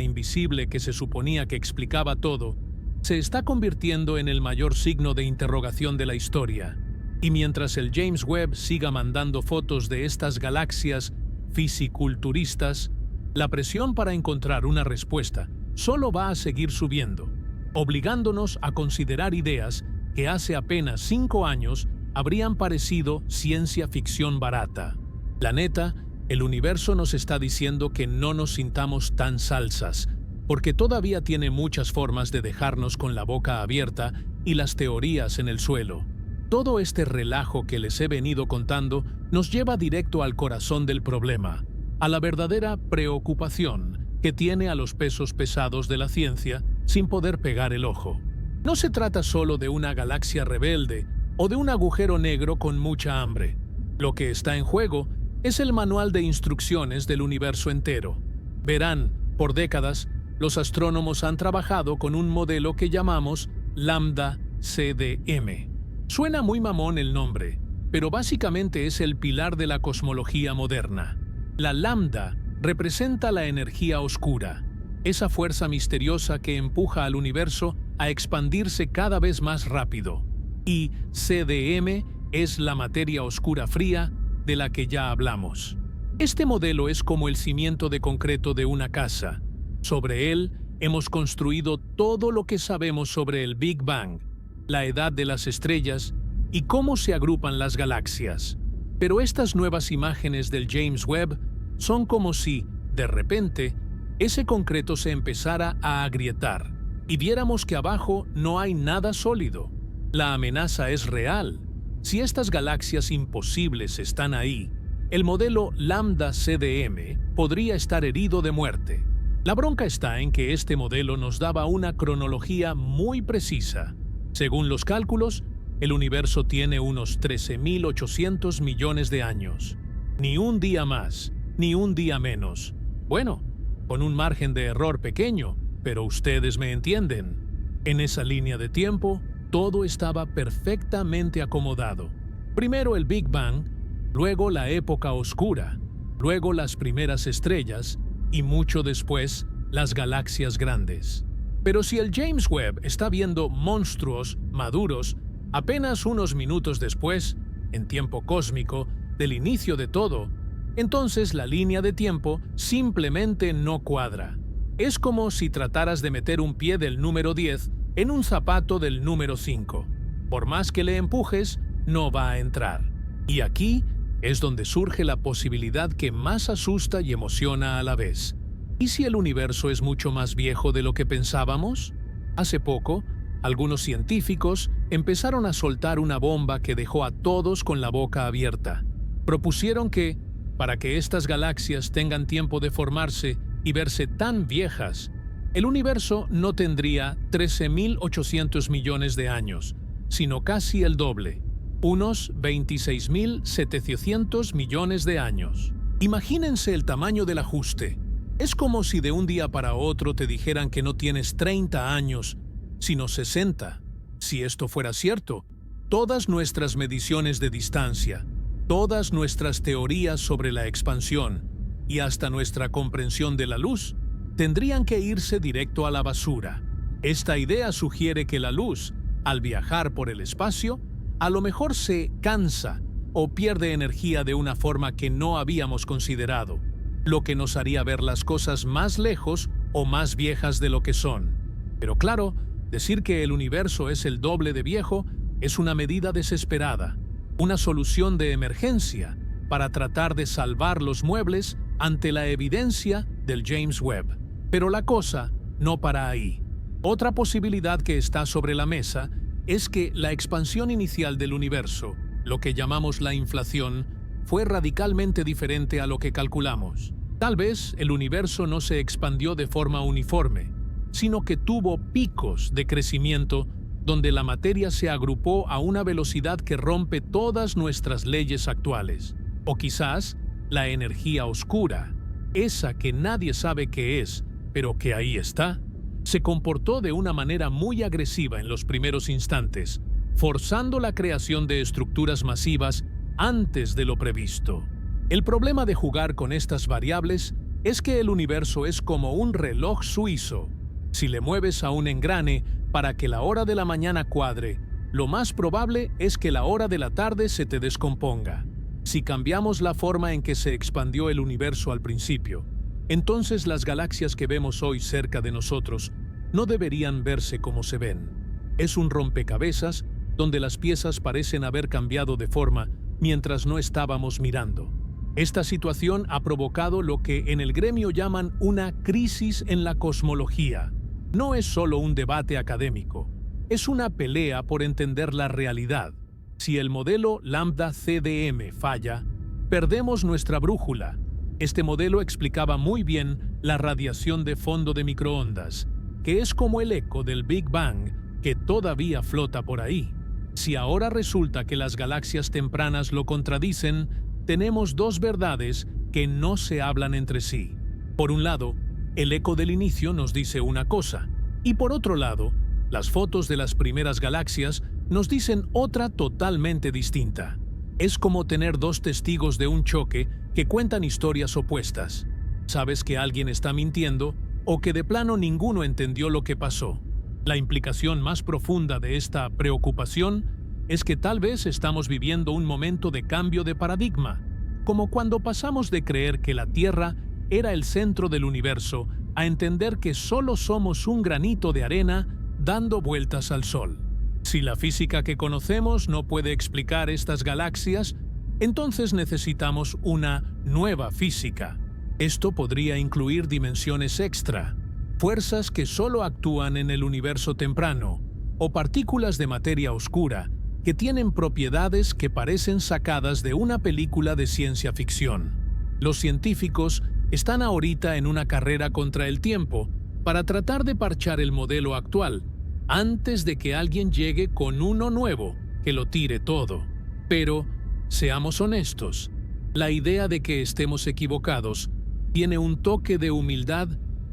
invisible que se suponía que explicaba todo, se está convirtiendo en el mayor signo de interrogación de la historia. Y mientras el James Webb siga mandando fotos de estas galaxias fisiculturistas, la presión para encontrar una respuesta solo va a seguir subiendo, obligándonos a considerar ideas que hace apenas 5 años habrían parecido ciencia ficción barata. La neta, el universo nos está diciendo que no nos sintamos tan salsas, porque todavía tiene muchas formas de dejarnos con la boca abierta y las teorías en el suelo. Todo este relajo que les he venido contando nos lleva directo al corazón del problema, a la verdadera preocupación que tiene a los pesos pesados de la ciencia sin poder pegar el ojo. No se trata solo de una galaxia rebelde o de un agujero negro con mucha hambre. Lo que está en juego es el manual de instrucciones del universo entero. Verán, por décadas, los astrónomos han trabajado con un modelo que llamamos Lambda CDM. Suena muy mamón el nombre, pero básicamente es el pilar de la cosmología moderna. La lambda representa la energía oscura, esa fuerza misteriosa que empuja al universo a expandirse cada vez más rápido. Y CDM es la materia oscura fría de la que ya hablamos. Este modelo es como el cimiento de concreto de una casa. Sobre él hemos construido todo lo que sabemos sobre el Big Bang, la edad de las estrellas y cómo se agrupan las galaxias. Pero estas nuevas imágenes del James Webb son como si, de repente, ese concreto se empezara a agrietar y viéramos que abajo no hay nada sólido. La amenaza es real. Si estas galaxias imposibles están ahí, el modelo Lambda CDM podría estar herido de muerte. La bronca está en que este modelo nos daba una cronología muy precisa. Según los cálculos, el universo tiene unos 13.800 millones de años. Ni un día más, ni un día menos. Bueno, con un margen de error pequeño, pero ustedes me entienden. En esa línea de tiempo, todo estaba perfectamente acomodado. Primero el Big Bang, luego la época oscura, luego las primeras estrellas y mucho después las galaxias grandes. Pero si el James Webb está viendo monstruos maduros apenas unos minutos después, en tiempo cósmico, del inicio de todo, entonces la línea de tiempo simplemente no cuadra. Es como si trataras de meter un pie del número 10 en un zapato del número 5. Por más que le empujes, no va a entrar. Y aquí es donde surge la posibilidad que más asusta y emociona a la vez. ¿Y si el universo es mucho más viejo de lo que pensábamos? Hace poco, algunos científicos empezaron a soltar una bomba que dejó a todos con la boca abierta. Propusieron que, para que estas galaxias tengan tiempo de formarse y verse tan viejas, el universo no tendría 13.800 millones de años, sino casi el doble, unos 26.700 millones de años. Imagínense el tamaño del ajuste. Es como si de un día para otro te dijeran que no tienes 30 años, sino 60. Si esto fuera cierto, todas nuestras mediciones de distancia, todas nuestras teorías sobre la expansión y hasta nuestra comprensión de la luz tendrían que irse directo a la basura. Esta idea sugiere que la luz al viajar por el espacio, a lo mejor se cansa o pierde energía de una forma que no habíamos considerado, lo que nos haría ver las cosas más lejos o más viejas de lo que son. Pero claro, decir que el universo es el doble de viejo es una medida desesperada, una solución de emergencia para tratar de salvar los muebles ante la evidencia del James Webb. Pero la cosa no para ahí. Otra posibilidad que está sobre la mesa es que la expansión inicial del universo, lo que llamamos la inflación, fue radicalmente diferente a lo que calculamos. Tal vez el universo no se expandió de forma uniforme, sino que tuvo picos de crecimiento donde la materia se agrupó a una velocidad que rompe todas nuestras leyes actuales. O quizás la energía oscura, esa que nadie sabe qué es, pero que ahí está, se comportó de una manera muy agresiva en los primeros instantes, forzando la creación de estructuras masivas antes de lo previsto. El problema de jugar con estas variables es que el universo es como un reloj suizo. Si le mueves a un engrane para que la hora de la mañana cuadre, lo más probable es que la hora de la tarde se te descomponga. Si cambiamos la forma en que se expandió el universo al principio, entonces las galaxias que vemos hoy cerca de nosotros no deberían verse como se ven. Es un rompecabezas donde las piezas parecen haber cambiado de forma mientras no estábamos mirando. Esta situación ha provocado lo que en el gremio llaman una crisis en la cosmología. No es solo un debate académico, es una pelea por entender la realidad. Si el modelo lambda CDM falla, perdemos nuestra brújula. Este modelo explicaba muy bien la radiación de fondo de microondas, que es como el eco del Big Bang que todavía flota por ahí. Si ahora resulta que las galaxias tempranas lo contradicen, tenemos dos verdades que no se hablan entre sí. Por un lado, el eco del inicio nos dice una cosa, y por otro lado, las fotos de las primeras galaxias nos dicen otra totalmente distinta. Es como tener dos testigos de un choque que cuentan historias opuestas. Sabes que alguien está mintiendo o que de plano ninguno entendió lo que pasó. La implicación más profunda de esta preocupación es que tal vez estamos viviendo un momento de cambio de paradigma, como cuando pasamos de creer que la Tierra era el centro del universo a entender que solo somos un granito de arena dando vueltas al Sol. Si la física que conocemos no puede explicar estas galaxias, entonces necesitamos una nueva física. Esto podría incluir dimensiones extra, fuerzas que solo actúan en el universo temprano, o partículas de materia oscura que tienen propiedades que parecen sacadas de una película de ciencia ficción. Los científicos están ahorita en una carrera contra el tiempo para tratar de parchar el modelo actual antes de que alguien llegue con uno nuevo que lo tire todo. Pero, seamos honestos, la idea de que estemos equivocados tiene un toque de humildad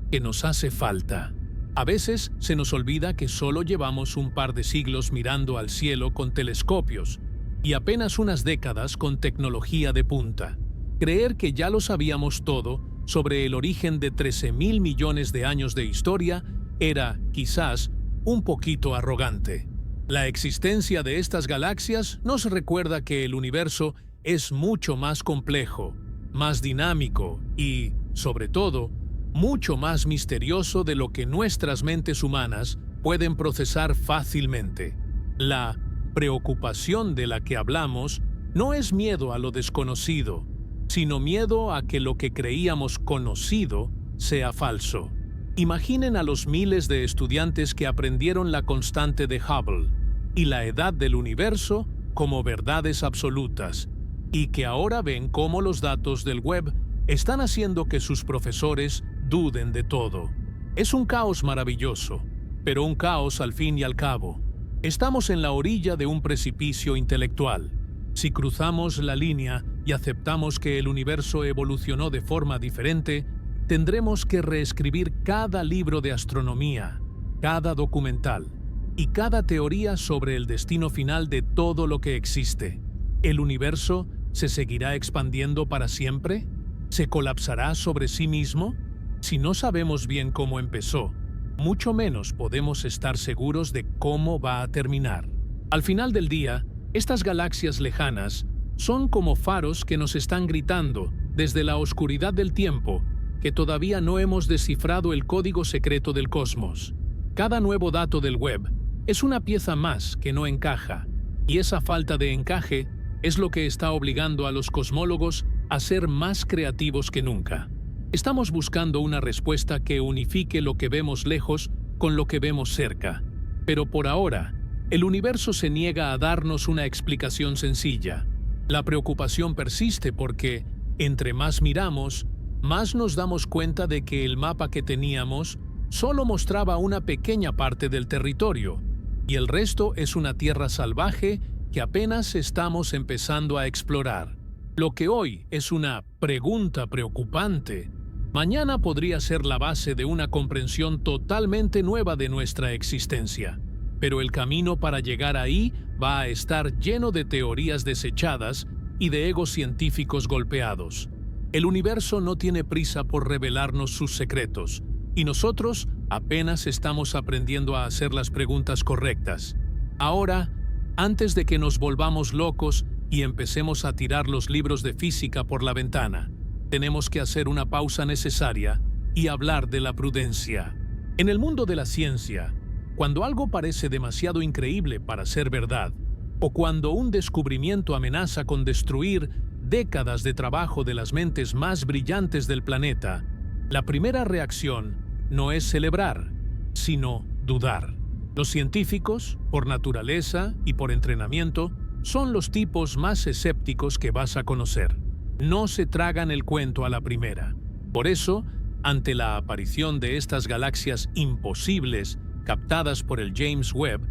que nos hace falta. A veces se nos olvida que solo llevamos un par de siglos mirando al cielo con telescopios y apenas unas décadas con tecnología de punta. Creer que ya lo sabíamos todo sobre el origen de 13.000 millones de años de historia era, quizás, un poquito arrogante. La existencia de estas galaxias nos recuerda que el universo es mucho más complejo, más dinámico y, sobre todo, mucho más misterioso de lo que nuestras mentes humanas pueden procesar fácilmente. La preocupación de la que hablamos no es miedo a lo desconocido, sino miedo a que lo que creíamos conocido sea falso. Imaginen a los miles de estudiantes que aprendieron la constante de Hubble y la edad del universo como verdades absolutas, y que ahora ven cómo los datos del web están haciendo que sus profesores duden de todo. Es un caos maravilloso, pero un caos al fin y al cabo. Estamos en la orilla de un precipicio intelectual. Si cruzamos la línea y aceptamos que el universo evolucionó de forma diferente, tendremos que reescribir cada libro de astronomía, cada documental y cada teoría sobre el destino final de todo lo que existe. ¿El universo se seguirá expandiendo para siempre? ¿Se colapsará sobre sí mismo? Si no sabemos bien cómo empezó, mucho menos podemos estar seguros de cómo va a terminar. Al final del día, estas galaxias lejanas son como faros que nos están gritando desde la oscuridad del tiempo que todavía no hemos descifrado el código secreto del cosmos. Cada nuevo dato del web es una pieza más que no encaja, y esa falta de encaje es lo que está obligando a los cosmólogos a ser más creativos que nunca. Estamos buscando una respuesta que unifique lo que vemos lejos con lo que vemos cerca, pero por ahora, el universo se niega a darnos una explicación sencilla. La preocupación persiste porque, entre más miramos, más nos damos cuenta de que el mapa que teníamos solo mostraba una pequeña parte del territorio, y el resto es una tierra salvaje que apenas estamos empezando a explorar. Lo que hoy es una pregunta preocupante, mañana podría ser la base de una comprensión totalmente nueva de nuestra existencia. Pero el camino para llegar ahí va a estar lleno de teorías desechadas y de egos científicos golpeados. El universo no tiene prisa por revelarnos sus secretos, y nosotros apenas estamos aprendiendo a hacer las preguntas correctas. Ahora, antes de que nos volvamos locos y empecemos a tirar los libros de física por la ventana, tenemos que hacer una pausa necesaria y hablar de la prudencia. En el mundo de la ciencia, cuando algo parece demasiado increíble para ser verdad, o cuando un descubrimiento amenaza con destruir décadas de trabajo de las mentes más brillantes del planeta, la primera reacción no es celebrar, sino dudar. Los científicos, por naturaleza y por entrenamiento, son los tipos más escépticos que vas a conocer. No se tragan el cuento a la primera. Por eso, ante la aparición de estas galaxias imposibles captadas por el James Webb,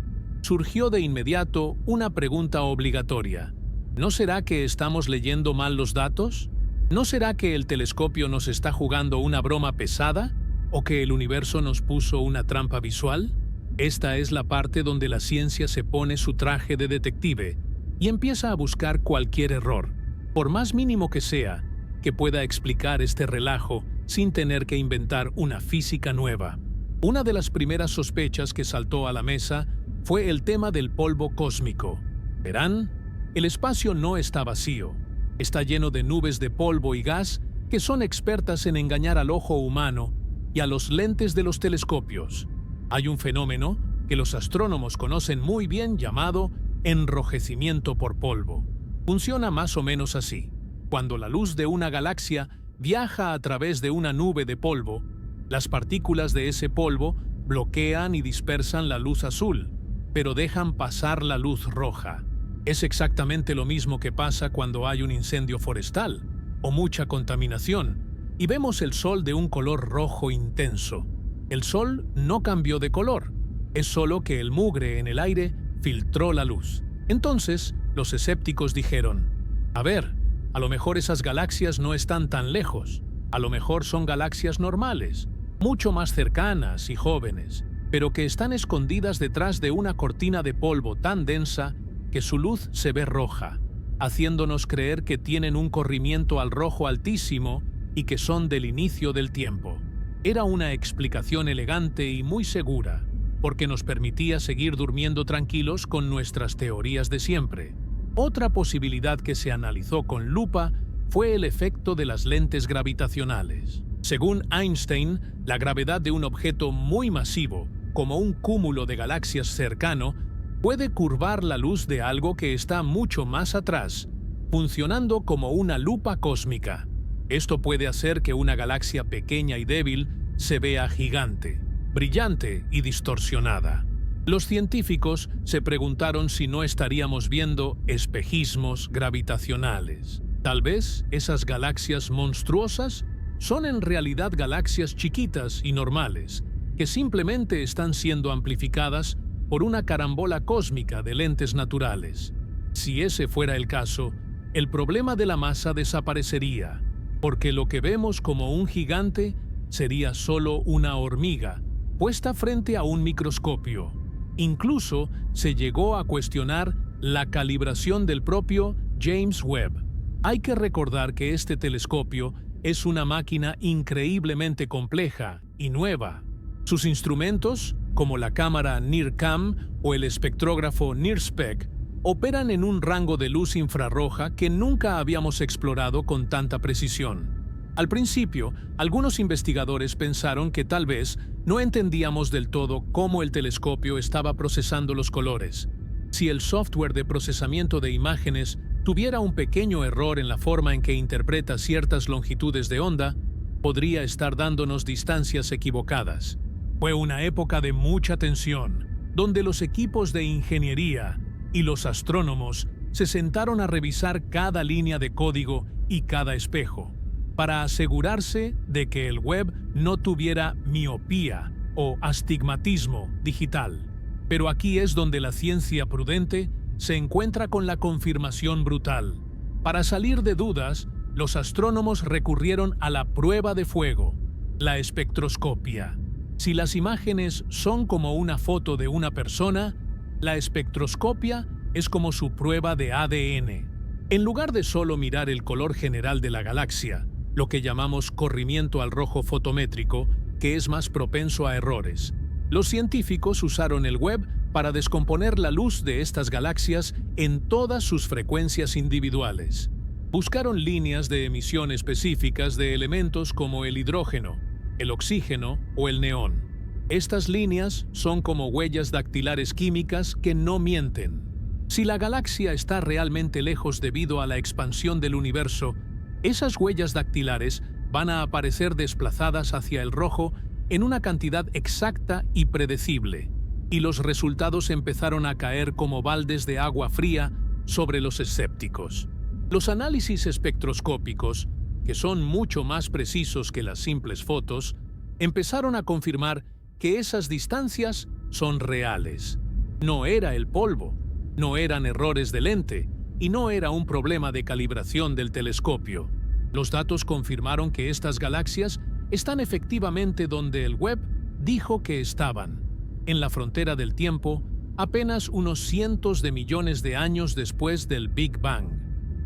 surgió de inmediato una pregunta obligatoria. ¿No será que estamos leyendo mal los datos? ¿No será que el telescopio nos está jugando una broma pesada? ¿O que el universo nos puso una trampa visual? Esta es la parte donde la ciencia se pone su traje de detective y empieza a buscar cualquier error, por más mínimo que sea, que pueda explicar este relajo sin tener que inventar una física nueva. Una de las primeras sospechas que saltó a la mesa fue el tema del polvo cósmico. Verán, el espacio no está vacío. Está lleno de nubes de polvo y gas que son expertas en engañar al ojo humano y a los lentes de los telescopios. Hay un fenómeno que los astrónomos conocen muy bien llamado enrojecimiento por polvo. Funciona más o menos así. Cuando la luz de una galaxia viaja a través de una nube de polvo, las partículas de ese polvo bloquean y dispersan la luz azul, pero dejan pasar la luz roja. Es exactamente lo mismo que pasa cuando hay un incendio forestal o mucha contaminación y vemos el sol de un color rojo intenso. El sol no cambió de color, es solo que el mugre en el aire filtró la luz. Entonces, los escépticos dijeron: a ver, a lo mejor esas galaxias no están tan lejos, a lo mejor son galaxias normales, mucho más cercanas y jóvenes, pero que están escondidas detrás de una cortina de polvo tan densa que su luz se ve roja, haciéndonos creer que tienen un corrimiento al rojo altísimo y que son del inicio del tiempo. Era una explicación elegante y muy segura, porque nos permitía seguir durmiendo tranquilos con nuestras teorías de siempre. Otra posibilidad que se analizó con lupa fue el efecto de las lentes gravitacionales. Según Einstein, la gravedad de un objeto muy masivo, como un cúmulo de galaxias cercano, puede curvar la luz de algo que está mucho más atrás, funcionando como una lupa cósmica. Esto puede hacer que una galaxia pequeña y débil se vea gigante, brillante y distorsionada. Los científicos se preguntaron si no estaríamos viendo espejismos gravitacionales. Tal vez esas galaxias monstruosas son en realidad galaxias chiquitas y normales, que simplemente están siendo amplificadas por una carambola cósmica de lentes naturales. Si ese fuera el caso, el problema de la masa desaparecería, porque lo que vemos como un gigante sería solo una hormiga puesta frente a un microscopio. Incluso se llegó a cuestionar la calibración del propio James Webb. Hay que recordar que este telescopio es una máquina increíblemente compleja y nueva. Sus instrumentos, como la cámara NIRCam o el espectrógrafo NIRSPEC, operan en un rango de luz infrarroja que nunca habíamos explorado con tanta precisión. Al principio, algunos investigadores pensaron que tal vez no entendíamos del todo cómo el telescopio estaba procesando los colores. Si el software de procesamiento de imágenes tuviera un pequeño error en la forma en que interpreta ciertas longitudes de onda, podría estar dándonos distancias equivocadas. Fue una época de mucha tensión, donde los equipos de ingeniería y los astrónomos se sentaron a revisar cada línea de código y cada espejo, para asegurarse de que el web no tuviera miopía o astigmatismo digital. Pero aquí es donde la ciencia prudente se encuentra con la confirmación brutal. Para salir de dudas, los astrónomos recurrieron a la prueba de fuego, la espectroscopia. Si las imágenes son como una foto de una persona, la espectroscopia es como su prueba de ADN. En lugar de solo mirar el color general de la galaxia, lo que llamamos corrimiento al rojo fotométrico, que es más propenso a errores, los científicos usaron el web para descomponer la luz de estas galaxias en todas sus frecuencias individuales. Buscaron líneas de emisión específicas de elementos como el hidrógeno, el oxígeno o el neón. Estas líneas son como huellas dactilares químicas que no mienten. Si la galaxia está realmente lejos debido a la expansión del universo, esas huellas dactilares van a aparecer desplazadas hacia el rojo en una cantidad exacta y predecible, y los resultados empezaron a caer como baldes de agua fría sobre los escépticos. Los análisis espectroscópicos, que son mucho más precisos que las simples fotos, empezaron a confirmar que esas distancias son reales. No era el polvo, no eran errores de lente y no era un problema de calibración del telescopio. Los datos confirmaron que estas galaxias están efectivamente donde el web dijo que estaban, en la frontera del tiempo, apenas unos cientos de millones de años después del Big Bang.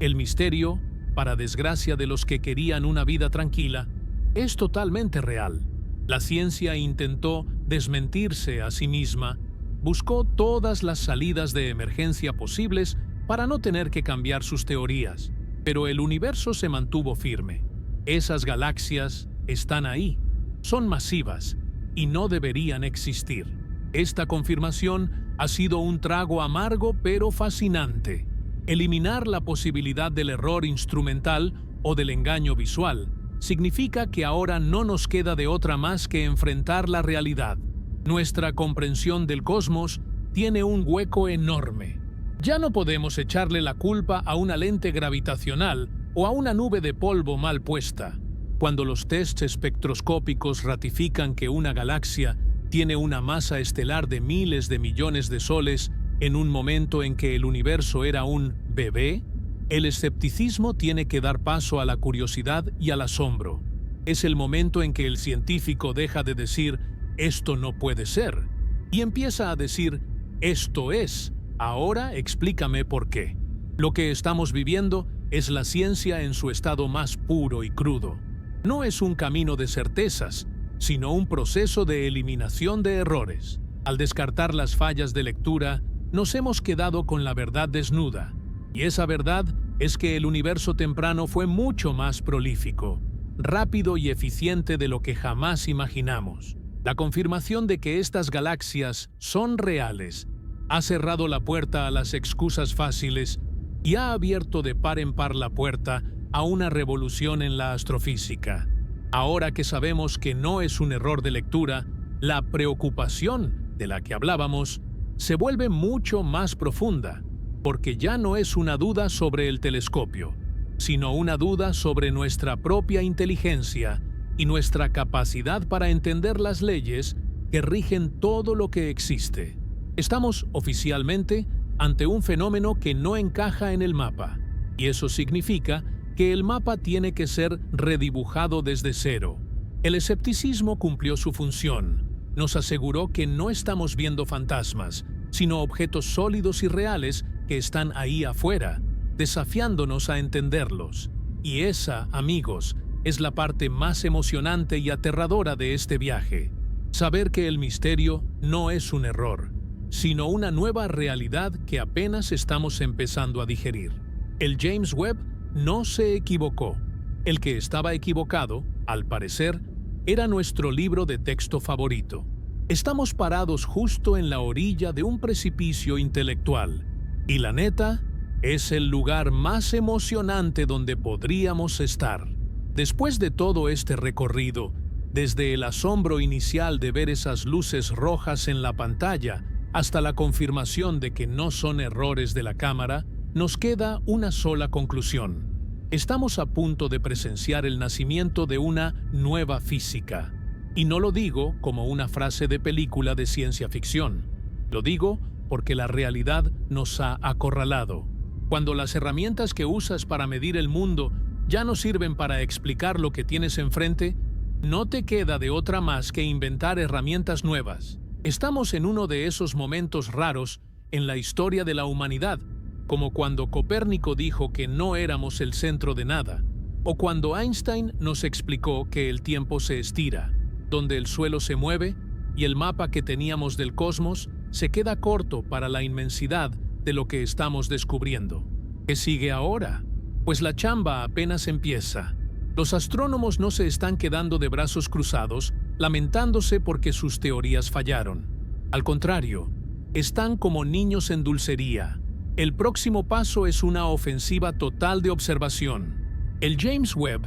El misterio, para desgracia de los que querían una vida tranquila, es totalmente real. La ciencia intentó desmentirse a sí misma, buscó todas las salidas de emergencia posibles para no tener que cambiar sus teorías, pero el universo se mantuvo firme. Esas galaxias están ahí, son masivas y no deberían existir. Esta confirmación ha sido un trago amargo pero fascinante. Eliminar la posibilidad del error instrumental o del engaño visual significa que ahora no nos queda de otra más que enfrentar la realidad. Nuestra comprensión del cosmos tiene un hueco enorme. Ya no podemos echarle la culpa a una lente gravitacional o a una nube de polvo mal puesta. Cuando los tests espectroscópicos ratifican que una galaxia tiene una masa estelar de miles de millones de soles en un momento en que el universo era un bebé, el escepticismo tiene que dar paso a la curiosidad y al asombro. Es el momento en que el científico deja de decir «esto no puede ser» y empieza a decir «esto es, ahora explícame por qué». Lo que estamos viviendo es la ciencia en su estado más puro y crudo. No es un camino de certezas, sino un proceso de eliminación de errores. Al descartar las fallas de lectura, nos hemos quedado con la verdad desnuda, y esa verdad es que el universo temprano fue mucho más prolífico, rápido y eficiente de lo que jamás imaginamos. La confirmación de que estas galaxias son reales ha cerrado la puerta a las excusas fáciles y ha abierto de par en par la puerta a una revolución en la astrofísica. Ahora que sabemos que no es un error de lectura, la preocupación de la que hablábamos se vuelve mucho más profunda, porque ya no es una duda sobre el telescopio, sino una duda sobre nuestra propia inteligencia y nuestra capacidad para entender las leyes que rigen todo lo que existe. Estamos oficialmente ante un fenómeno que no encaja en el mapa, y eso significa que el mapa tiene que ser redibujado desde cero. El escepticismo cumplió su función. Nos aseguró que no estamos viendo fantasmas, sino objetos sólidos y reales que están ahí afuera, desafiándonos a entenderlos. Y esa, amigos, es la parte más emocionante y aterradora de este viaje. Saber que el misterio no es un error, sino una nueva realidad que apenas estamos empezando a digerir. El James Webb no se equivocó. El que estaba equivocado, al parecer, era nuestro libro de texto favorito. Estamos parados justo en la orilla de un precipicio intelectual. Y la neta, es el lugar más emocionante donde podríamos estar. Después de todo este recorrido, desde el asombro inicial de ver esas luces rojas en la pantalla hasta la confirmación de que no son errores de la cámara, nos queda una sola conclusión. Estamos a punto de presenciar el nacimiento de una nueva física. Y no lo digo como una frase de película de ciencia ficción. Lo digo porque la realidad nos ha acorralado. Cuando las herramientas que usas para medir el mundo ya no sirven para explicar lo que tienes enfrente, no te queda de otra más que inventar herramientas nuevas. Estamos en uno de esos momentos raros en la historia de la humanidad, como cuando Copérnico dijo que no éramos el centro de nada, o cuando Einstein nos explicó que el tiempo se estira, donde el suelo se mueve y el mapa que teníamos del cosmos se queda corto para la inmensidad de lo que estamos descubriendo. ¿Qué sigue ahora? Pues la chamba apenas empieza. Los astrónomos no se están quedando de brazos cruzados, lamentándose porque sus teorías fallaron. Al contrario, están como niños en dulcería. El próximo paso es una ofensiva total de observación. El James Webb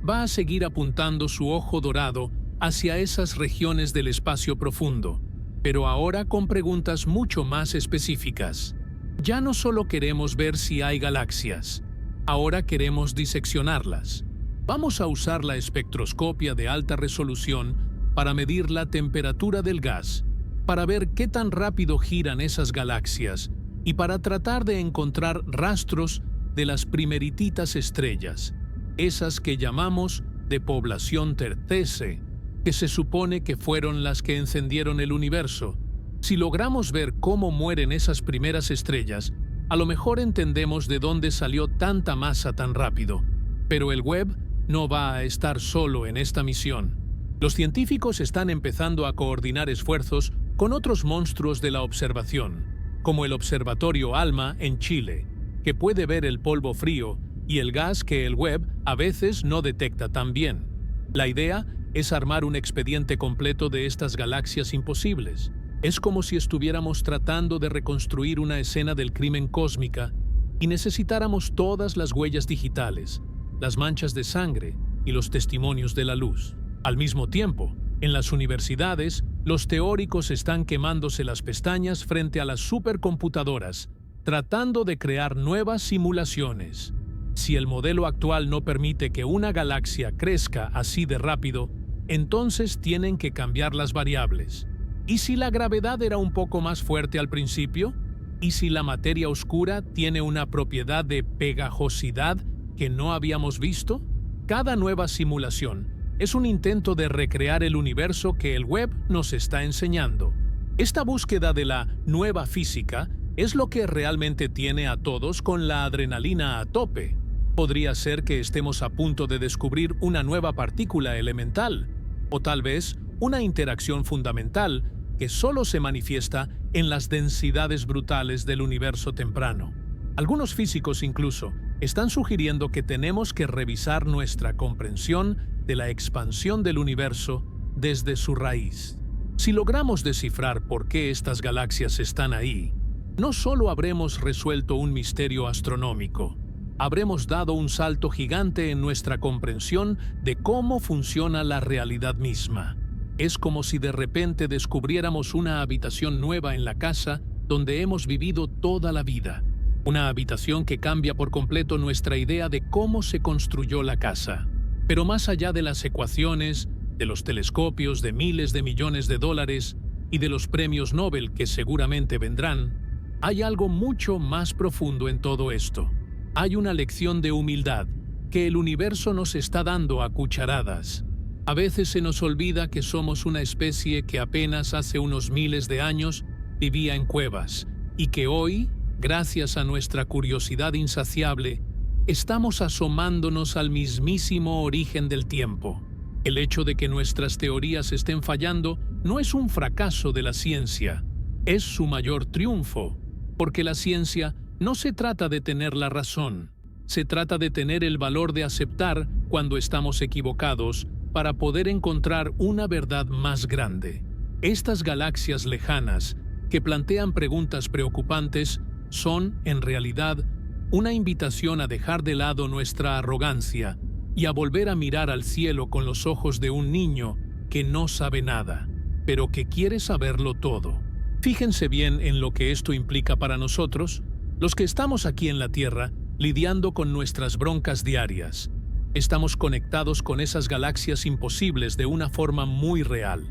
va a seguir apuntando su ojo dorado hacia esas regiones del espacio profundo, pero ahora con preguntas mucho más específicas. Ya no solo queremos ver si hay galaxias, ahora queremos diseccionarlas. Vamos a usar la espectroscopia de alta resolución para medir la temperatura del gas, para ver qué tan rápido giran esas galaxias y para tratar de encontrar rastros de las primerititas estrellas, esas que llamamos de población tercese, que se supone que fueron las que encendieron el universo. Si logramos ver cómo mueren esas primeras estrellas, a lo mejor entendemos de dónde salió tanta masa tan rápido. Pero el Webb no va a estar solo en esta misión. Los científicos están empezando a coordinar esfuerzos con otros monstruos de la observación, como el Observatorio ALMA en Chile, que puede ver el polvo frío y el gas que el Webb a veces no detecta tan bien. La idea es armar un expediente completo de estas galaxias imposibles. Es como si estuviéramos tratando de reconstruir una escena del crimen cósmica y necesitáramos todas las huellas digitales, las manchas de sangre y los testimonios de la luz. Al mismo tiempo, en las universidades, los teóricos están quemándose las pestañas frente a las supercomputadoras, tratando de crear nuevas simulaciones. Si el modelo actual no permite que una galaxia crezca así de rápido, entonces tienen que cambiar las variables. ¿Y si la gravedad era un poco más fuerte al principio? ¿Y si la materia oscura tiene una propiedad de pegajosidad que no habíamos visto? Cada nueva simulación es un intento de recrear el universo que el Webb nos está enseñando. Esta búsqueda de la nueva física es lo que realmente tiene a todos con la adrenalina a tope. Podría ser que estemos a punto de descubrir una nueva partícula elemental, o tal vez una interacción fundamental que solo se manifiesta en las densidades brutales del universo temprano. Algunos físicos incluso están sugiriendo que tenemos que revisar nuestra comprensión de la expansión del universo desde su raíz. Si logramos descifrar por qué estas galaxias están ahí, no solo habremos resuelto un misterio astronómico, habremos dado un salto gigante en nuestra comprensión de cómo funciona la realidad misma. Es como si de repente descubriéramos una habitación nueva en la casa donde hemos vivido toda la vida. Una habitación que cambia por completo nuestra idea de cómo se construyó la casa. Pero más allá de las ecuaciones, de los telescopios de miles de millones de dólares y de los premios Nobel que seguramente vendrán, hay algo mucho más profundo en todo esto. Hay una lección de humildad que el universo nos está dando a cucharadas. A veces se nos olvida que somos una especie que apenas hace unos miles de años vivía en cuevas y que hoy, gracias a nuestra curiosidad insaciable, estamos asomándonos al mismísimo origen del tiempo. El hecho de que nuestras teorías estén fallando no es un fracaso de la ciencia, es su mayor triunfo, porque la ciencia no se trata de tener la razón, se trata de tener el valor de aceptar cuando estamos equivocados para poder encontrar una verdad más grande. Estas galaxias lejanas, que plantean preguntas preocupantes, son, en realidad, una invitación a dejar de lado nuestra arrogancia y a volver a mirar al cielo con los ojos de un niño que no sabe nada, pero que quiere saberlo todo. Fíjense bien en lo que esto implica para nosotros, los que estamos aquí en la Tierra, lidiando con nuestras broncas diarias. Estamos conectados con esas galaxias imposibles de una forma muy real.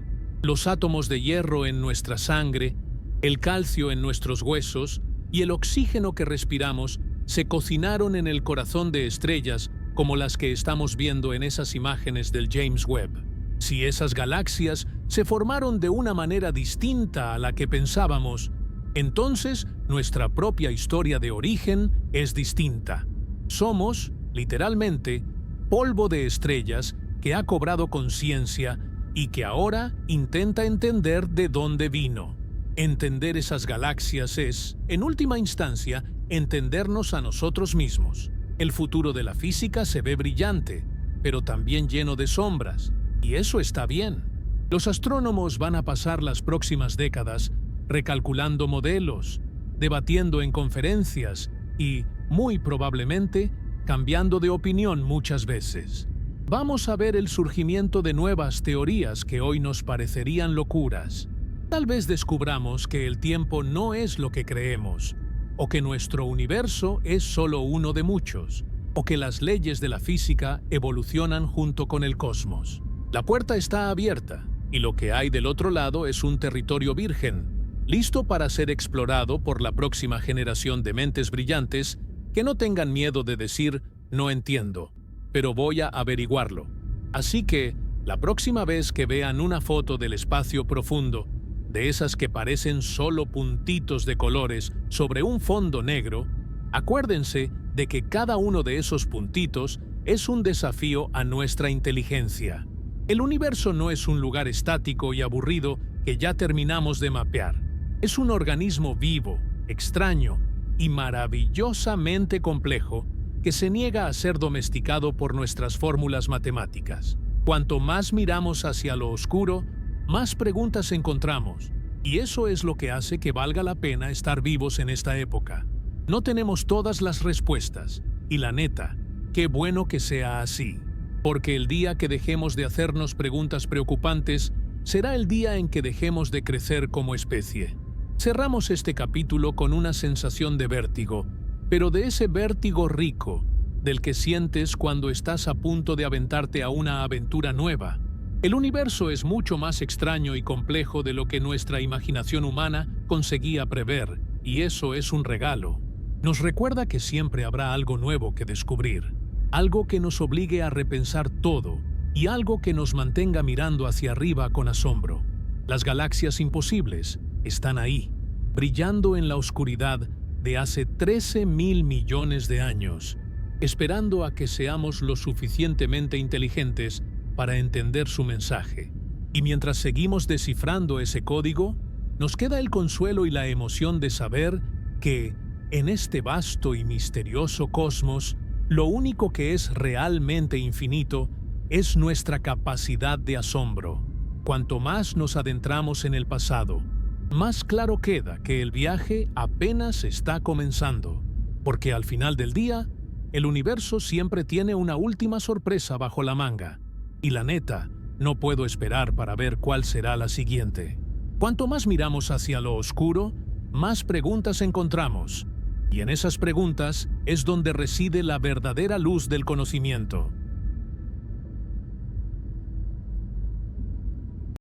Los átomos de hierro en nuestra sangre, el calcio en nuestros huesos y el oxígeno que respiramos se cocinaron en el corazón de estrellas como las que estamos viendo en esas imágenes del James Webb. Si esas galaxias se formaron de una manera distinta a la que pensábamos, entonces nuestra propia historia de origen es distinta. Somos, literalmente, polvo de estrellas que ha cobrado conciencia y que ahora intenta entender de dónde vino. Entender esas galaxias es, en última instancia, entendernos a nosotros mismos. El futuro de la física se ve brillante, pero también lleno de sombras, y eso está bien. Los astrónomos van a pasar las próximas décadas recalculando modelos, debatiendo en conferencias y, muy probablemente, cambiando de opinión muchas veces. Vamos a ver el surgimiento de nuevas teorías que hoy nos parecerían locuras. Tal vez descubramos que el tiempo no es lo que creemos, o que nuestro universo es solo uno de muchos, o que las leyes de la física evolucionan junto con el cosmos. La puerta está abierta, y lo que hay del otro lado es un territorio virgen, listo para ser explorado por la próxima generación de mentes brillantes que no tengan miedo de decir «no entiendo, pero voy a averiguarlo». Así que, la próxima vez que vean una foto del espacio profundo, de esas que parecen solo puntitos de colores sobre un fondo negro, acuérdense de que cada uno de esos puntitos es un desafío a nuestra inteligencia. El universo no es un lugar estático y aburrido que ya terminamos de mapear. Es un organismo vivo, extraño y maravillosamente complejo que se niega a ser domesticado por nuestras fórmulas matemáticas. Cuanto más miramos hacia lo oscuro, más preguntas encontramos, y eso es lo que hace que valga la pena estar vivos en esta época. No tenemos todas las respuestas, y la neta, qué bueno que sea así, porque el día que dejemos de hacernos preguntas preocupantes será el día en que dejemos de crecer como especie. Cerramos este capítulo con una sensación de vértigo, pero de ese vértigo rico, del que sientes cuando estás a punto de aventarte a una aventura nueva. El universo es mucho más extraño y complejo de lo que nuestra imaginación humana conseguía prever, y eso es un regalo. Nos recuerda que siempre habrá algo nuevo que descubrir, algo que nos obligue a repensar todo y algo que nos mantenga mirando hacia arriba con asombro. Las galaxias imposibles están ahí, brillando en la oscuridad de hace 13.000 millones de años, esperando a que seamos lo suficientemente inteligentes para entender su mensaje. Y mientras seguimos descifrando ese código, nos queda el consuelo y la emoción de saber que, en este vasto y misterioso cosmos, lo único que es realmente infinito es nuestra capacidad de asombro. Cuanto más nos adentramos en el pasado, más claro queda que el viaje apenas está comenzando, porque al final del día, el universo siempre tiene una última sorpresa bajo la manga, y la neta, no puedo esperar para ver cuál será la siguiente. Cuanto más miramos hacia lo oscuro, más preguntas encontramos, y en esas preguntas es donde reside la verdadera luz del conocimiento.